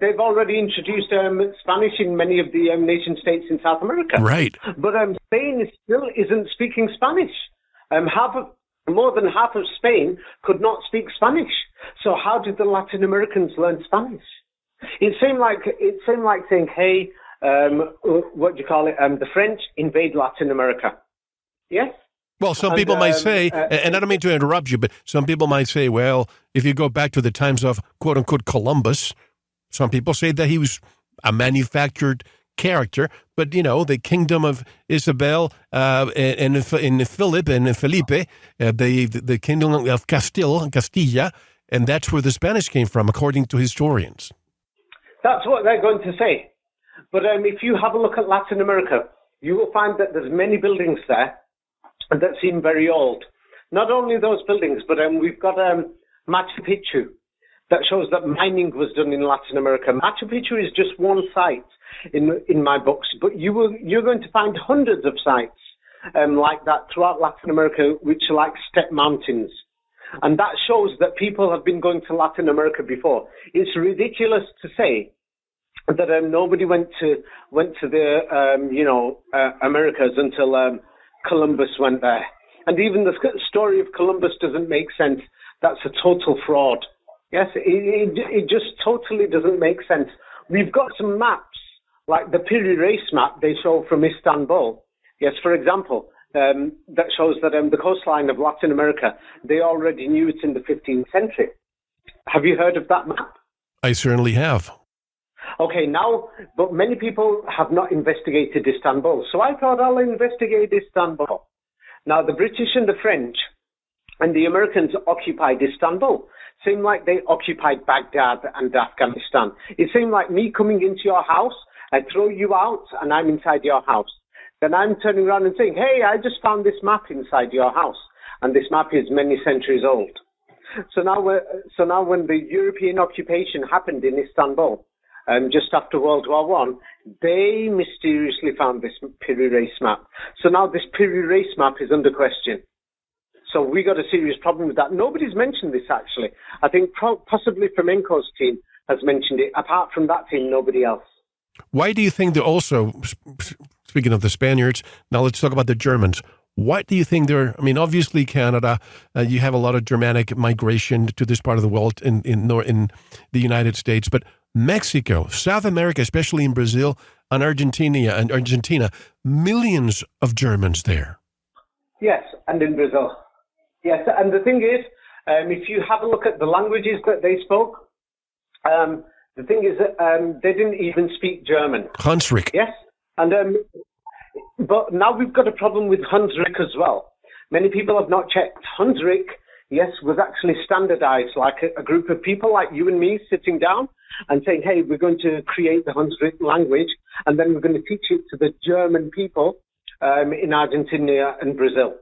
Speaker 3: they've already introduced Spanish in many of the nation states in South America.
Speaker 1: Right.
Speaker 3: But Spain still isn't speaking Spanish. More than half of Spain could not speak Spanish. So how did the Latin Americans learn Spanish? It seemed like saying, hey, what do you call it? The French invade Latin America. Yes?
Speaker 1: Well, some people might say, and I don't mean to interrupt you, but some people might say, well, if you go back to the times of quote-unquote Columbus, some people say that he was a manufactured character, but, the kingdom of Isabel and Philip, the kingdom of Castilla, and that's where the Spanish came from, according to historians.
Speaker 3: That's what they're going to say. But if you have a look at Latin America, you will find that there's many buildings there that seem very old. Not only those buildings, but we've got Machu Picchu that shows that mining was done in Latin America. Machu Picchu is just one site in my books, but you're going to find hundreds of sites like that throughout Latin America, which are like step mountains. And that shows that people have been going to Latin America before. It's ridiculous to say that nobody went to the Americas until Columbus went there. And even the story of Columbus doesn't make sense. That's a total fraud. Yes, it just totally doesn't make sense. We've got some maps, like the Piri Reis map they show from Istanbul. Yes, for example, that shows that the coastline of Latin America, they already knew it in the 15th century. Have you heard of that map?
Speaker 1: I certainly have.
Speaker 3: Okay, but many people have not investigated Istanbul. So I thought I'll investigate Istanbul. Now, the British and the French and the Americans occupied Istanbul. Seemed like they occupied Baghdad and Afghanistan. It seemed like me coming into your house, I throw you out and I'm inside your house. Then I'm turning around and saying, hey, I just found this map inside your house. And this map is many centuries old. So now when the European occupation happened in Istanbul, just after World War One, they mysteriously found this Piri Reis map. So now this Piri Reis map is under question. So we got a serious problem with that. Nobody's mentioned this, actually. I think possibly Flamenco's team has mentioned it. Apart from that team, nobody else.
Speaker 1: Why do you think they're also, speaking of the Spaniards, now let's talk about the Germans. What do you think obviously Canada, you have a lot of Germanic migration to this part of the world in the United States, but Mexico, South America, especially in Brazil and Argentina, millions of Germans there.
Speaker 3: Yes, and in Brazil. Yes, and the thing is, if you have a look at the languages that they spoke, the thing is that they didn't even speak German.
Speaker 1: Hunsrück.
Speaker 3: Yes, and but now we've got a problem with Hunsrück as well. Many people have not checked. Hunsrück, yes, was actually standardized, like a group of people like you and me sitting down and saying, hey, we're going to create the Hunsrück language, and then we're going to teach it to the German people in Argentina and Brazil.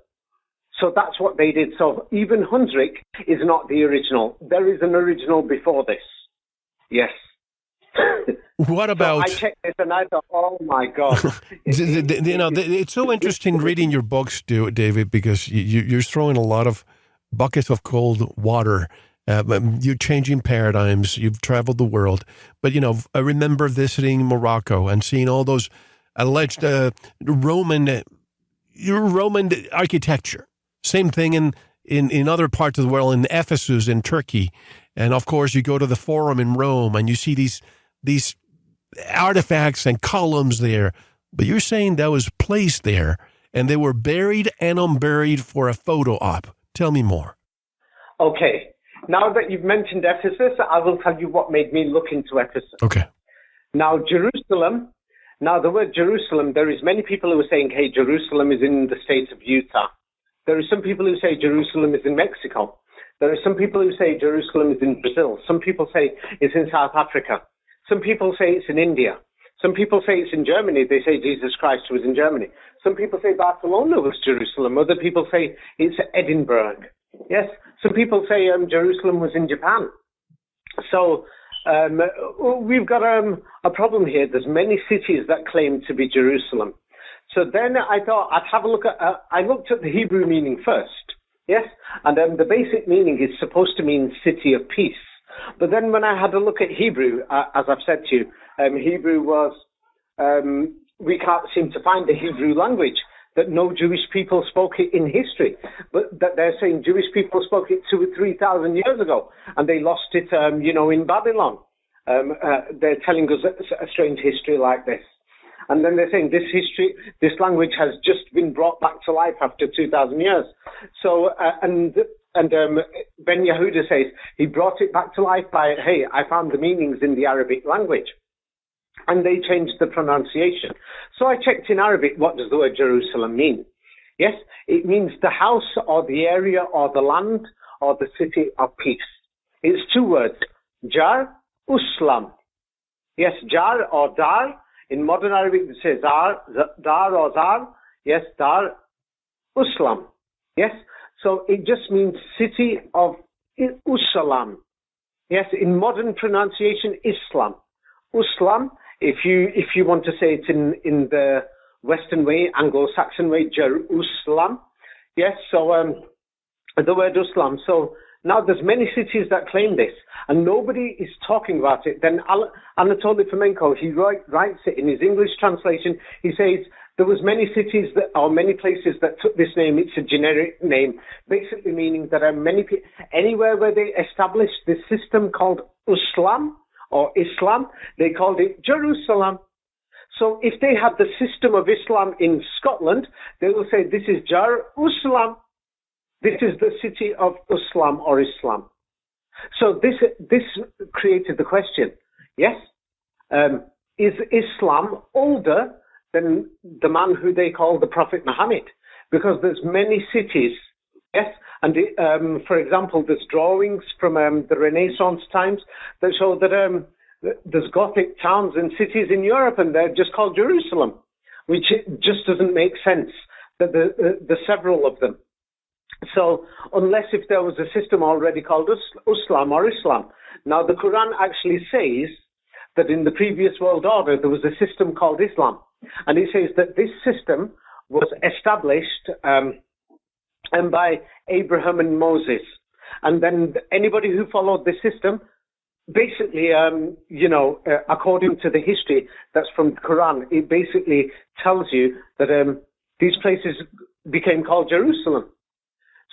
Speaker 3: So that's what they did. So even Hunsrück is not the original. There is an original before this. Yes.
Speaker 1: What about?
Speaker 3: So I checked this and I thought, oh my God.
Speaker 1: It's so interesting reading your books, David, because you're throwing a lot of buckets of cold water. You're changing paradigms. You've traveled the world. But, I remember visiting Morocco and seeing all those alleged Roman architecture. Same thing in other parts of the world, in Ephesus, in Turkey. And, of course, you go to the Forum in Rome and you see these artifacts and columns there. But you're saying that was placed there and they were buried and unburied for a photo op. Tell me more.
Speaker 3: Okay. Now that you've mentioned Ephesus, I will tell you what made me look into Ephesus.
Speaker 1: Okay.
Speaker 3: Now, Jerusalem. Now, the word Jerusalem, there is many people who are saying, hey, Jerusalem is in the state of Utah. There are some people who say Jerusalem is in Mexico. There are some people who say Jerusalem is in Brazil. Some people say it's in South Africa. Some people say it's in India. Some people say it's in Germany. They say Jesus Christ was in Germany. Some people say Barcelona was Jerusalem. Other people say it's Edinburgh. Yes. Some people say Jerusalem was in Japan. So we've got a problem here. There's many cities that claim to be Jerusalem. So then I thought I'd have a look at, I looked at the Hebrew meaning first. Yes. And the basic meaning is supposed to mean city of peace. But then when I had a look at Hebrew, as I've said to you, Hebrew was, we can't seem to find the Hebrew language, that no Jewish people spoke it in history, but that they're saying Jewish people spoke it 2,000 or 3,000 years ago, and they lost it, in Babylon. They're telling us a strange history like this. And then they're saying this language has just been brought back to life after 2,000 years. So, and Ben Yehuda says he brought it back to life by, hey, I found the meanings in the Arabic language. And they changed the pronunciation. So I checked in Arabic, what does the word Jerusalem mean? Yes, it means the house or the area or the land or the city of peace. It's two words, Jar, Uslam. Yes, Jar or Dar. In modern Arabic, it says Dar or Zar. Yes, Dar, Uslam. Yes, so it just means city of Usalam. Yes, in modern pronunciation, Islam. Uslam, if you want to say it in the Western way, Anglo-Saxon way, Jerusalem. Yes, so the word Uslam. So now there's many cities that claim this, and nobody is talking about it. Then Anatoly Fomenko, he writes it in his English translation. He says there was many cities or many places that took this name. It's a generic name, basically meaning that anywhere where they established this system called Islam or Islam, they called it Jerusalem. So if they had the system of Islam in Scotland, they will say this is Jerusalem. This is the city of Islam or Islam. So this created the question, yes, is Islam older than the man who they call the Prophet Muhammad? Because there's many cities, yes, and for example, there's drawings from the Renaissance times that show that there's Gothic towns and cities in Europe and they're just called Jerusalem, which just doesn't make sense, that the several of them. So unless if there was a system already called Islam or Islam. Now the Quran actually says that in the previous world order there was a system called Islam. And it says that this system was established by Abraham and Moses. And then anybody who followed this system, basically, according to the history that's from the Quran, it basically tells you that these places became called Jerusalem.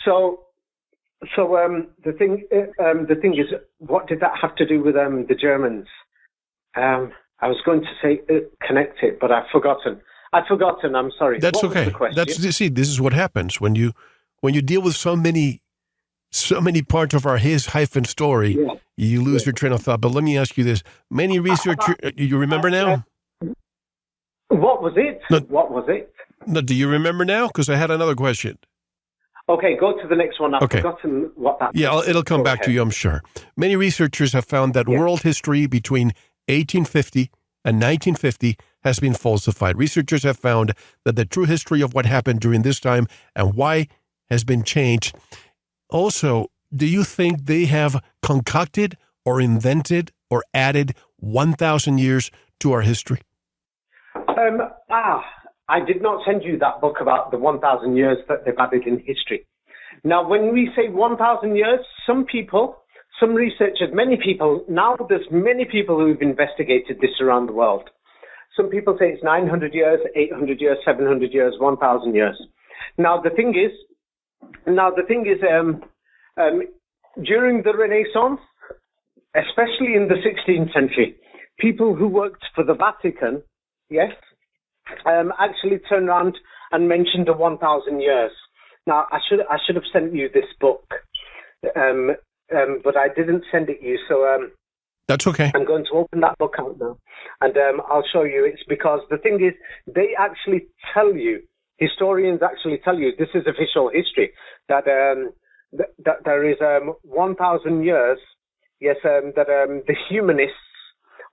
Speaker 3: So the thing is, what did that have to do with the Germans? I was going to say connect it, but I've forgotten. I'm sorry.
Speaker 1: That's
Speaker 3: what
Speaker 1: okay. This is what happens when you deal with so many parts of our his-hyphen story. Yeah. You lose your train of thought. But let me ask you this: many researchers, you remember now?
Speaker 3: What was it? What was it?
Speaker 1: No, do you remember now? Because I had another question.
Speaker 3: Okay, go to the next one. I've forgotten what that is.
Speaker 1: Yeah, it'll come back to you, I'm sure. Many researchers have found that world history between 1850 and 1950 has been falsified. Researchers have found that the true history of what happened during this time and why has been changed. Also, do you think they have concocted or invented or added 1,000 years to our history?
Speaker 3: I did not send you that book about the 1,000 years that they've added in history. Now, when we say 1,000 years, some people, some researchers, many people, now there's many people who've investigated this around the world. Some people say it's 900 years, 800 years, 700 years, 1,000 years. Now, the thing is, during the Renaissance, especially in the 16th century, people who worked for the Vatican, yes, actually turned around and mentioned the 1,000 years. Now, I should have sent you this book, but I didn't send it you, so
Speaker 1: that's okay.
Speaker 3: I'm going to open that book out now, and I'll show you. It's because the thing is, they actually tell you, historians actually tell you, this is official history, that that there is 1,000 years, yes, that the humanists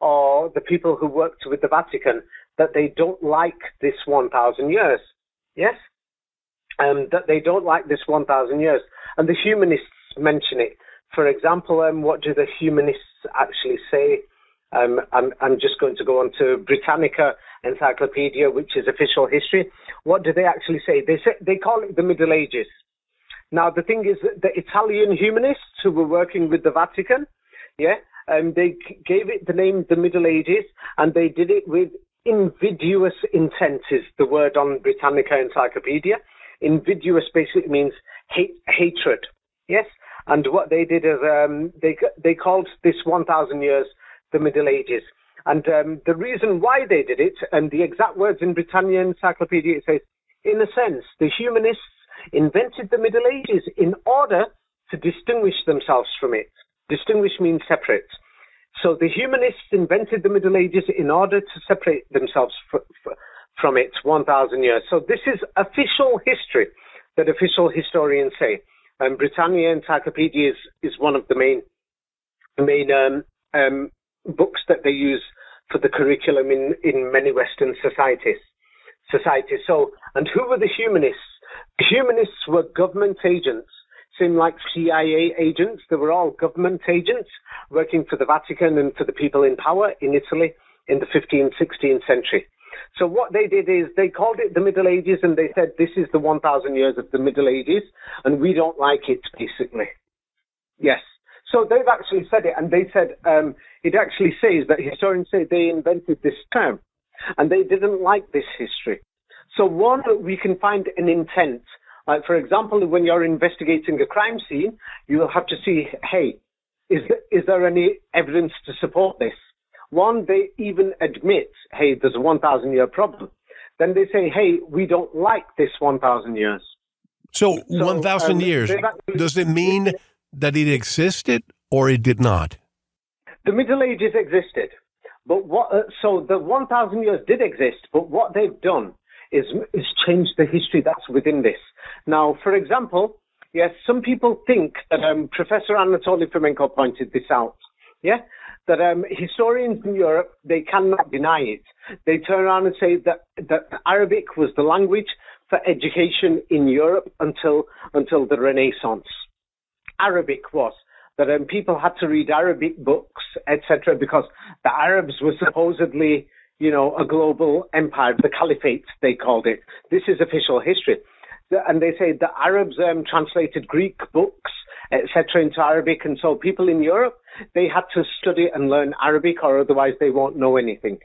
Speaker 3: or the people who worked with the Vatican, that they don't like this 1,000 years, yes, that they don't like this 1,000 years, and the humanists mention it. For example, what do the humanists actually say? I'm just going to go on to Britannica Encyclopedia, which is official history. What do they actually say? They call it the Middle Ages. Now, the thing is that the Italian humanists who were working with the Vatican, they gave it the name the Middle Ages, and they did it with invidious intent, is the word on Britannica Encyclopedia. Invidious basically means hatred, yes? And what they did is they called this 1,000 years the Middle Ages. And the reason why they did it, and the exact words in Britannia Encyclopedia, it says, in a sense, the humanists invented the Middle Ages in order to distinguish themselves from it. Distinguish means separate. So the humanists invented the Middle Ages in order to separate themselves from it 1,000 years. So this is official history that official historians say. Britannia Encyclopedia is one of the main books that they use for the curriculum in many Western societies. So, and who were the humanists? The humanists were government agents, same like CIA agents. They were all government agents working for the Vatican and for the people in power in Italy in the 15th, 16th century. So what they did is they called it the Middle Ages, and they said this is the 1,000 years of the Middle Ages, and we don't like it, basically. Yes. So they've actually said it, and they said it actually says that historians say they invented this term, and they didn't like this history. So one, we can find an intent. Like, for example, when you're investigating a crime scene, you'll have to see, hey, is there any evidence to support this? One, they even admit, hey, there's a 1,000-year problem. Then they say, hey, we don't like this 1,000 years.
Speaker 1: So 1,000 years, does it mean that it existed or it did not?
Speaker 3: The Middle Ages existed. But so the 1,000 years did exist, but what they've done is change the history that's within this. Now, for example, yes, some people think that Professor Anatoly Fomenko pointed this out, that historians in Europe, they cannot deny it. They turn around and say that Arabic was the language for education in Europe until the Renaissance. Arabic was. That people had to read Arabic books, etc., because the Arabs were supposedly, a global empire, the caliphate, they called it. This is official history. And they say the Arabs translated Greek books, etc., into Arabic, and so people in Europe, they had to study and learn Arabic, or otherwise they won't know anything.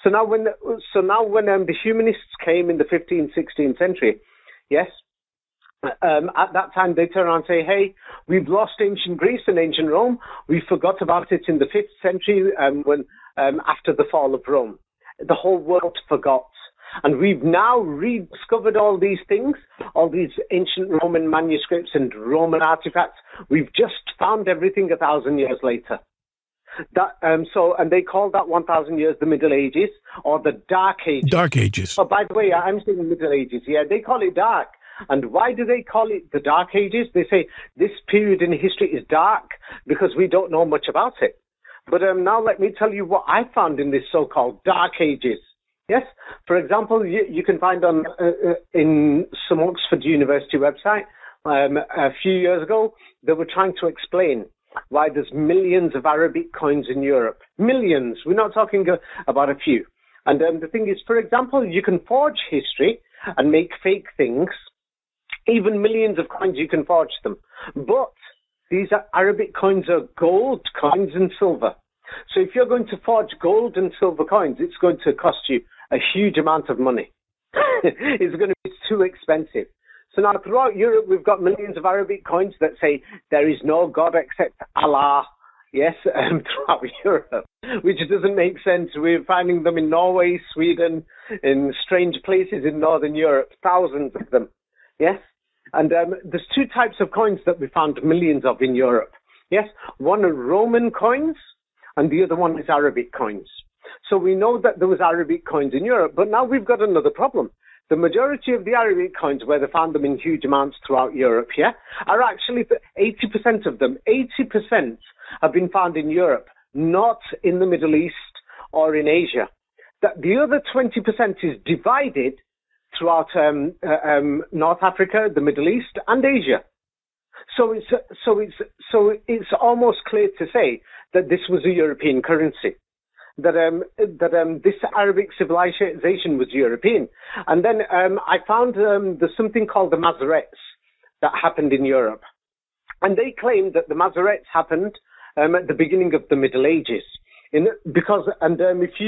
Speaker 3: So now when the humanists came in the 15th, 16th century, yes, at that time they turn around and say, hey, we've lost ancient Greece and ancient Rome. We forgot about it in the 5th century when after the fall of Rome. The whole world forgot. And we've now rediscovered all these things, all these ancient Roman manuscripts and Roman artifacts. We've just found everything 1,000 years later. And they call that 1,000 years the Middle Ages or the Dark Ages.
Speaker 1: Dark Ages.
Speaker 3: Oh, by the way, I'm saying the Middle Ages. Yeah, they call it dark. And why do they call it the Dark Ages? They say this period in history is dark because we don't know much about it. But now let me tell you what I found in this so-called Dark Ages. Yes, for example, you can find on in some Oxford University website a few years ago, they were trying to explain why there's millions of Arabic coins in Europe. Millions. We're not talking about a few. And the thing is, for example, you can forge history and make fake things. Even millions of coins, you can forge them. But these Arabic coins are gold coins and silver. So if you're going to forge gold and silver coins, it's going to cost you a huge amount of money. It's going to be too expensive. So now throughout Europe, we've got millions of Arabic coins that say there is no God except Allah. Yes, throughout Europe, which doesn't make sense. We're finding them in Norway, Sweden, in strange places in Northern Europe, thousands of them. Yes, and there's two types of coins that we found millions of in Europe. Yes, one are Roman coins, and the other one is Arabic coins. So we know that there was Arabic coins in Europe, but now we've got another problem. The majority of the Arabic coins, where they found them in huge amounts throughout Europe, are actually 80% of them. 80% have been found in Europe, not in the Middle East or in Asia. That the other 20% is divided throughout North Africa, the Middle East, and Asia. So it's almost clear to say that this was a European currency. That this Arabic civilization was European. And then I found there's something called the Masorets that happened in Europe. And they claim that the Masorets happened at the beginning of the Middle Ages. If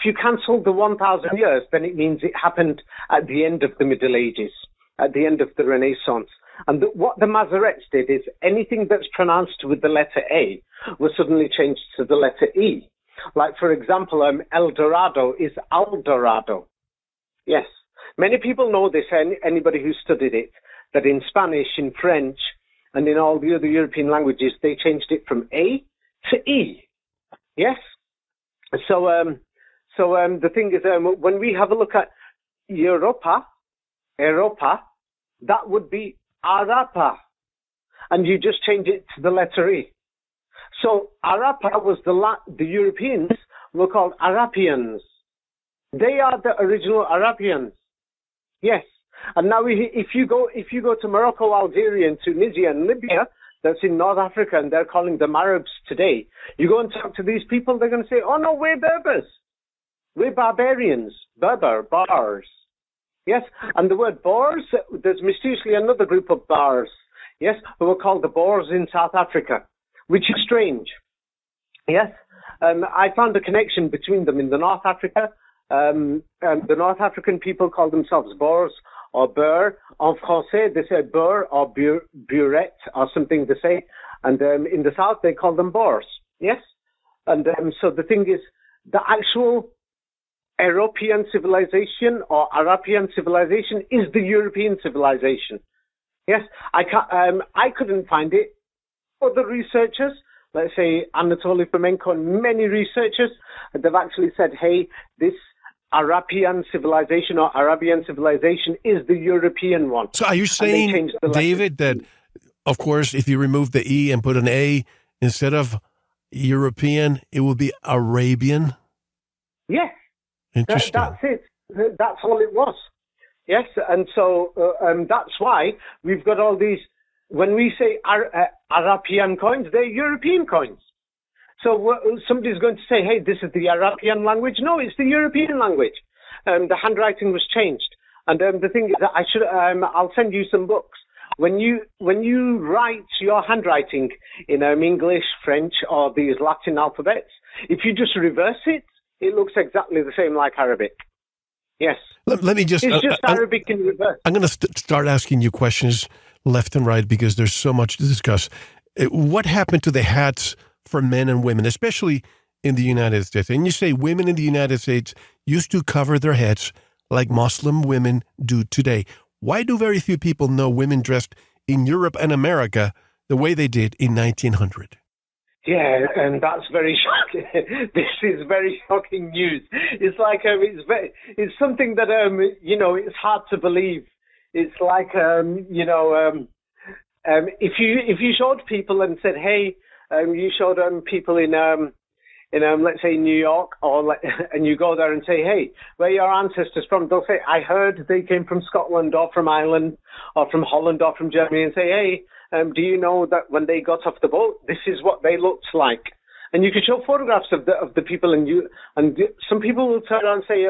Speaker 3: you cancel the 1,000 years, then it means it happened at the end of the Middle Ages, at the end of the Renaissance. And what the Masorets did is anything that's pronounced with the letter A was suddenly changed to the letter E. Like, for example, El Dorado is Al Dorado. Yes. Many people know this, anybody who studied it, that in Spanish, in French, and in all the other European languages, they changed it from A to E. Yes? So the thing is, when we have a look at Europa, that would be Arapa. And you just change it to the letter E. So Arapa was the Europeans were called Arapians. They are the original Arapians. Yes. And now if you go to Morocco, Algeria, and Tunisia and Libya, that's in North Africa, and they're calling them Arabs today, you go and talk to these people, they're going to say, oh no, we're Berbers. We're barbarians. Berber, bars. Yes. And the word Boers, there's mysteriously another group of bars, yes, who are called the Boers in South Africa, which is strange. Yes, I found a connection between them in the North Africa. The North African people call themselves Boers or Boer. En français, they say Boer or Burette or something they say. And in the South, they call them Boers. Yes? And so the thing is, the actual European civilization or Arapian civilization is the European civilization. Yes? I couldn't find it. Other researchers, let's say Anatoly Fomenko and many researchers, they've actually said, hey, this Arapian civilization or Arabian civilization is the European one.
Speaker 1: So are you saying, David, that, of course, if you remove the E and put an A, instead of European, it will be Arabian?
Speaker 3: Yes.
Speaker 1: Interesting.
Speaker 3: That's it. That's all it was. Yes, and so that's why we've got all these. When we say Arapian coins, they're European coins. So somebody's going to say, hey, this is the Arapian language. No, it's the European language. The handwriting was changed. And the thing is that I'll send you some books. When you write your handwriting in English, French, or these Latin alphabets, if you just reverse it, it looks exactly the same like Arabic. Yes.
Speaker 1: Let me just...
Speaker 3: It's just Arabic in reverse.
Speaker 1: I'm going to start asking you questions left and right because there's so much to discuss. What happened to the hats for men and women, especially in the United States? And you say women in the United States used to cover their heads like Muslim women do today. Why do very few people know women dressed in Europe and America the way they did in 1900?
Speaker 3: Yeah, and that's very shocking. This is very shocking news. It's like it's something that it's hard to believe. It's like if you showed people and said, hey, you showed people in in let's say New York, and you go there and say, hey, where are your ancestors from? They'll say, I heard they came from Scotland or from Ireland or from Holland or from Germany, and say, hey, do you know that when they got off the boat, this is what they looked like? And you can show photographs of the people, and some people will turn around and say,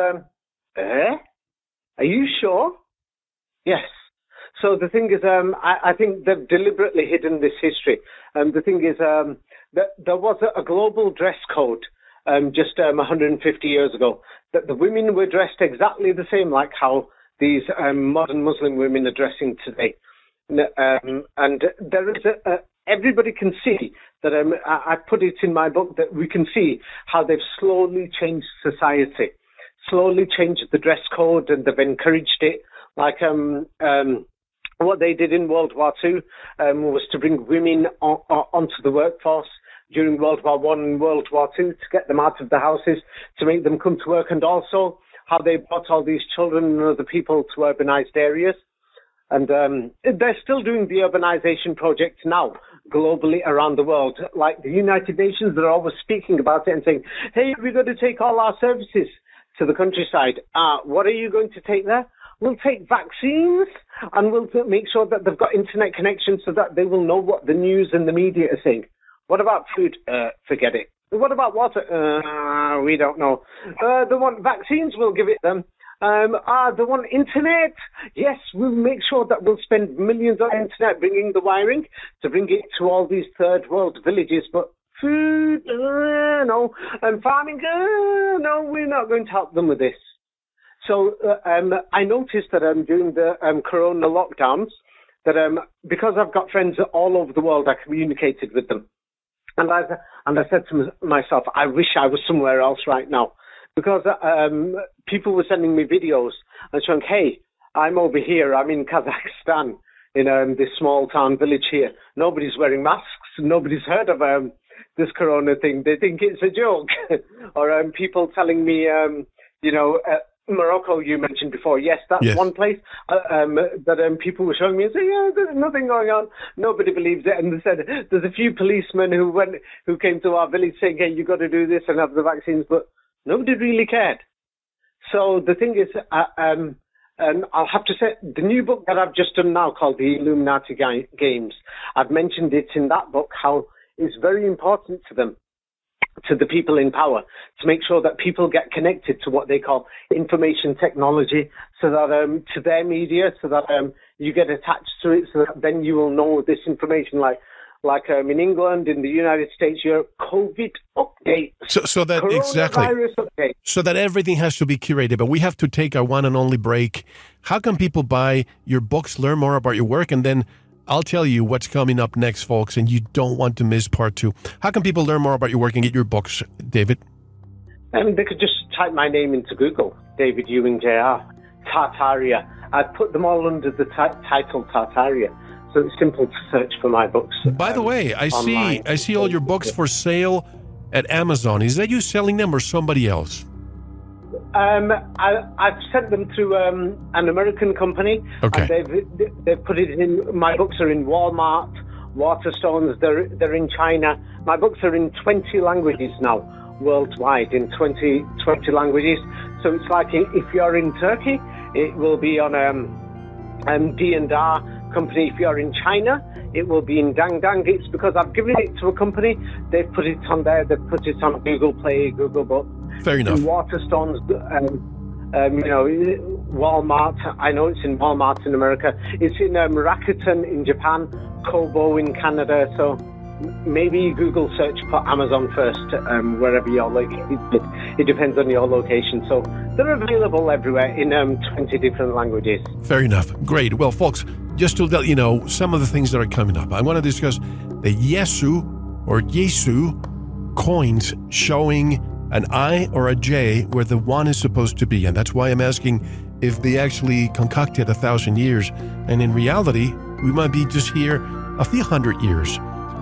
Speaker 3: are you sure? Yes. So the thing is, I think they've deliberately hidden this history. The thing is that there was a global dress code just 150 years ago, that the women were dressed exactly the same like how these modern Muslim women are dressing today. And there is everybody can see that I put it in my book that we can see how they've slowly changed society, slowly changed the dress code, and they've encouraged it. Like what they did in World War II was to bring women onto the workforce during World War I and World War II, to get them out of the houses, to make them come to work, and also how they brought all these children and other people to urbanized areas. And they're still doing the urbanization project now, globally around the world. Like the United Nations, they're always speaking about it and saying, hey, we're going to take all our services to the countryside. What are you going to take there? We'll take vaccines, and we'll make sure that they've got internet connection so that they will know what the news and the media are saying. What about food? Forget it. What about water? We don't know. They want vaccines, we'll give it them. They want internet. Yes, we'll make sure that we'll spend millions on internet, bringing the wiring to bring it to all these third world villages. But food, no. And farming, no, we're not going to help them with this. So I noticed that during the corona lockdowns, that because I've got friends all over the world, I communicated with them. And I said to myself, I wish I was somewhere else right now. Because people were sending me videos and showing, hey, I'm over here, I'm in Kazakhstan, in this small town village here. Nobody's wearing masks, nobody's heard of this corona thing. They think it's a joke. Or people telling me, Morocco you mentioned before. Yes, that's one place that people were showing me and saying, yeah, there's nothing going on. Nobody believes it. And they said there's a few policemen who came to our village saying, hey, you got to do this and have the vaccines, but nobody really cared. So the thing is, I'll have to say, the new book that I've just done now called The Illuminati Games, I've mentioned it in that book, how it's very important to them, to the people in power, to make sure that people get connected to what they call information technology, so that to their media, so that you get attached to it, so that then you will know this information, like in England, in the United States, your COVID update.
Speaker 1: So that exactly. Update. So that everything has to be curated. But we have to take our one and only break. How can people buy your books, learn more about your work, and then I'll tell you what's coming up next, folks, and you don't want to miss part 2. How can people learn more about your work and get your books, David?
Speaker 3: They could just type my name into Google, David Ewing Jr., Tartaria. I've put them all under the title Tartaria. So it's simple to search for my books.
Speaker 1: By the way, I see all your books for sale at Amazon. Is that you selling them or somebody else?
Speaker 3: I've sent them through an American company.
Speaker 1: Okay.
Speaker 3: And they've put it in. My books are in Walmart, Waterstones. They're in China. My books are in 20 languages now, worldwide, in 20 languages. So it's like if you're in Turkey, it will be on D&R company. If you're in China, it will be in Dang Dang. It's because I've given it to a company. They've put it on there. They've put it on Google Play, Google Books.
Speaker 1: Fair enough.
Speaker 3: Waterstones, Walmart. I know it's in Walmart in America. It's in Rakuten in Japan, Kobo in Canada. So maybe Google search for Amazon first, wherever you're located. It depends on your location. So they're available everywhere in 20 different languages.
Speaker 1: Fair enough. Great. Well, folks, just to let you know some of the things that are coming up, I want to discuss the Yesu or Yesu coins showing an I or a J where the one is supposed to be. And that's why I'm asking if they actually concocted 1,000 years. And in reality, we might be just here a few hundred years.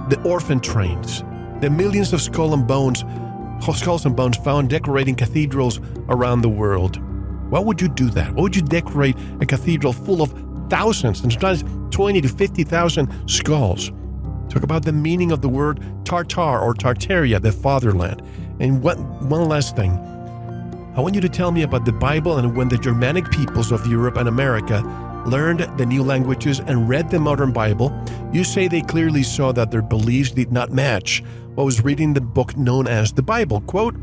Speaker 1: The orphan trains, the millions of skulls and bones found decorating cathedrals around the world. Why would you do that? Why would you decorate a cathedral full of thousands and sometimes 20 to 50,000 skulls? Talk about the meaning of the word Tartar or Tartaria, the fatherland. And one last thing. I want you to tell me about the Bible and when the Germanic peoples of Europe and America learned the new languages and read the modern Bible. You say they clearly saw that their beliefs did not match what was written in the book known as the Bible. Quote,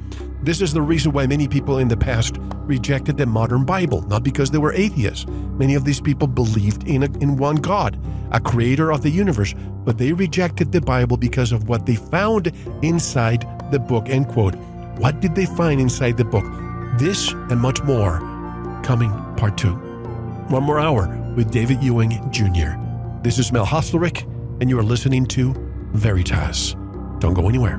Speaker 1: "This is the reason why many people in the past rejected the modern Bible, not because they were atheists. Many of these people believed in one God, a creator of the universe, but they rejected the Bible because of what they found inside the book." End quote. What did they find inside the book? This and much more, coming part 2. One more hour with David Ewing Jr. This is Mel Hostelrick, and you are listening to Veritas. Don't go anywhere.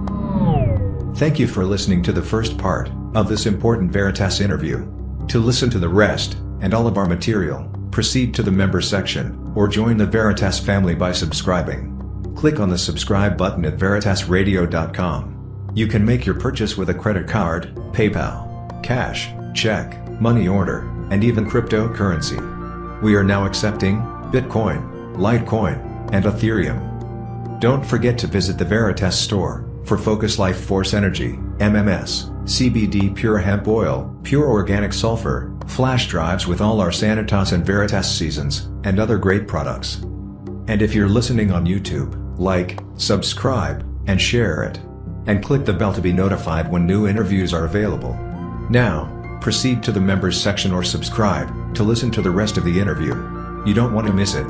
Speaker 4: Thank you for listening to the first part of this important Veritas interview. To listen to the rest, and all of our material, proceed to the Members section, or join the Veritas family by subscribing. Click on the subscribe button at veritasradio.com. You can make your purchase with a credit card, PayPal, cash, check, money order, and even cryptocurrency. We are now accepting Bitcoin, Litecoin, and Ethereum. Don't forget to visit the Veritas store for Focus Life Force Energy, MMS, CBD Pure Hemp Oil, Pure Organic Sulfur, flash drives with all our Sanitas and Veritas seasons, and other great products. And if you're listening on YouTube, like, subscribe, and share it. And click the bell to be notified when new interviews are available. Now, proceed to the Members section or subscribe to listen to the rest of the interview. You don't want to miss it.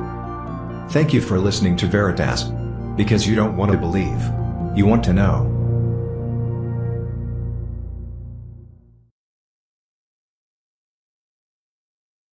Speaker 4: Thank you for listening to Veritas. Because you don't want to believe. You want to know.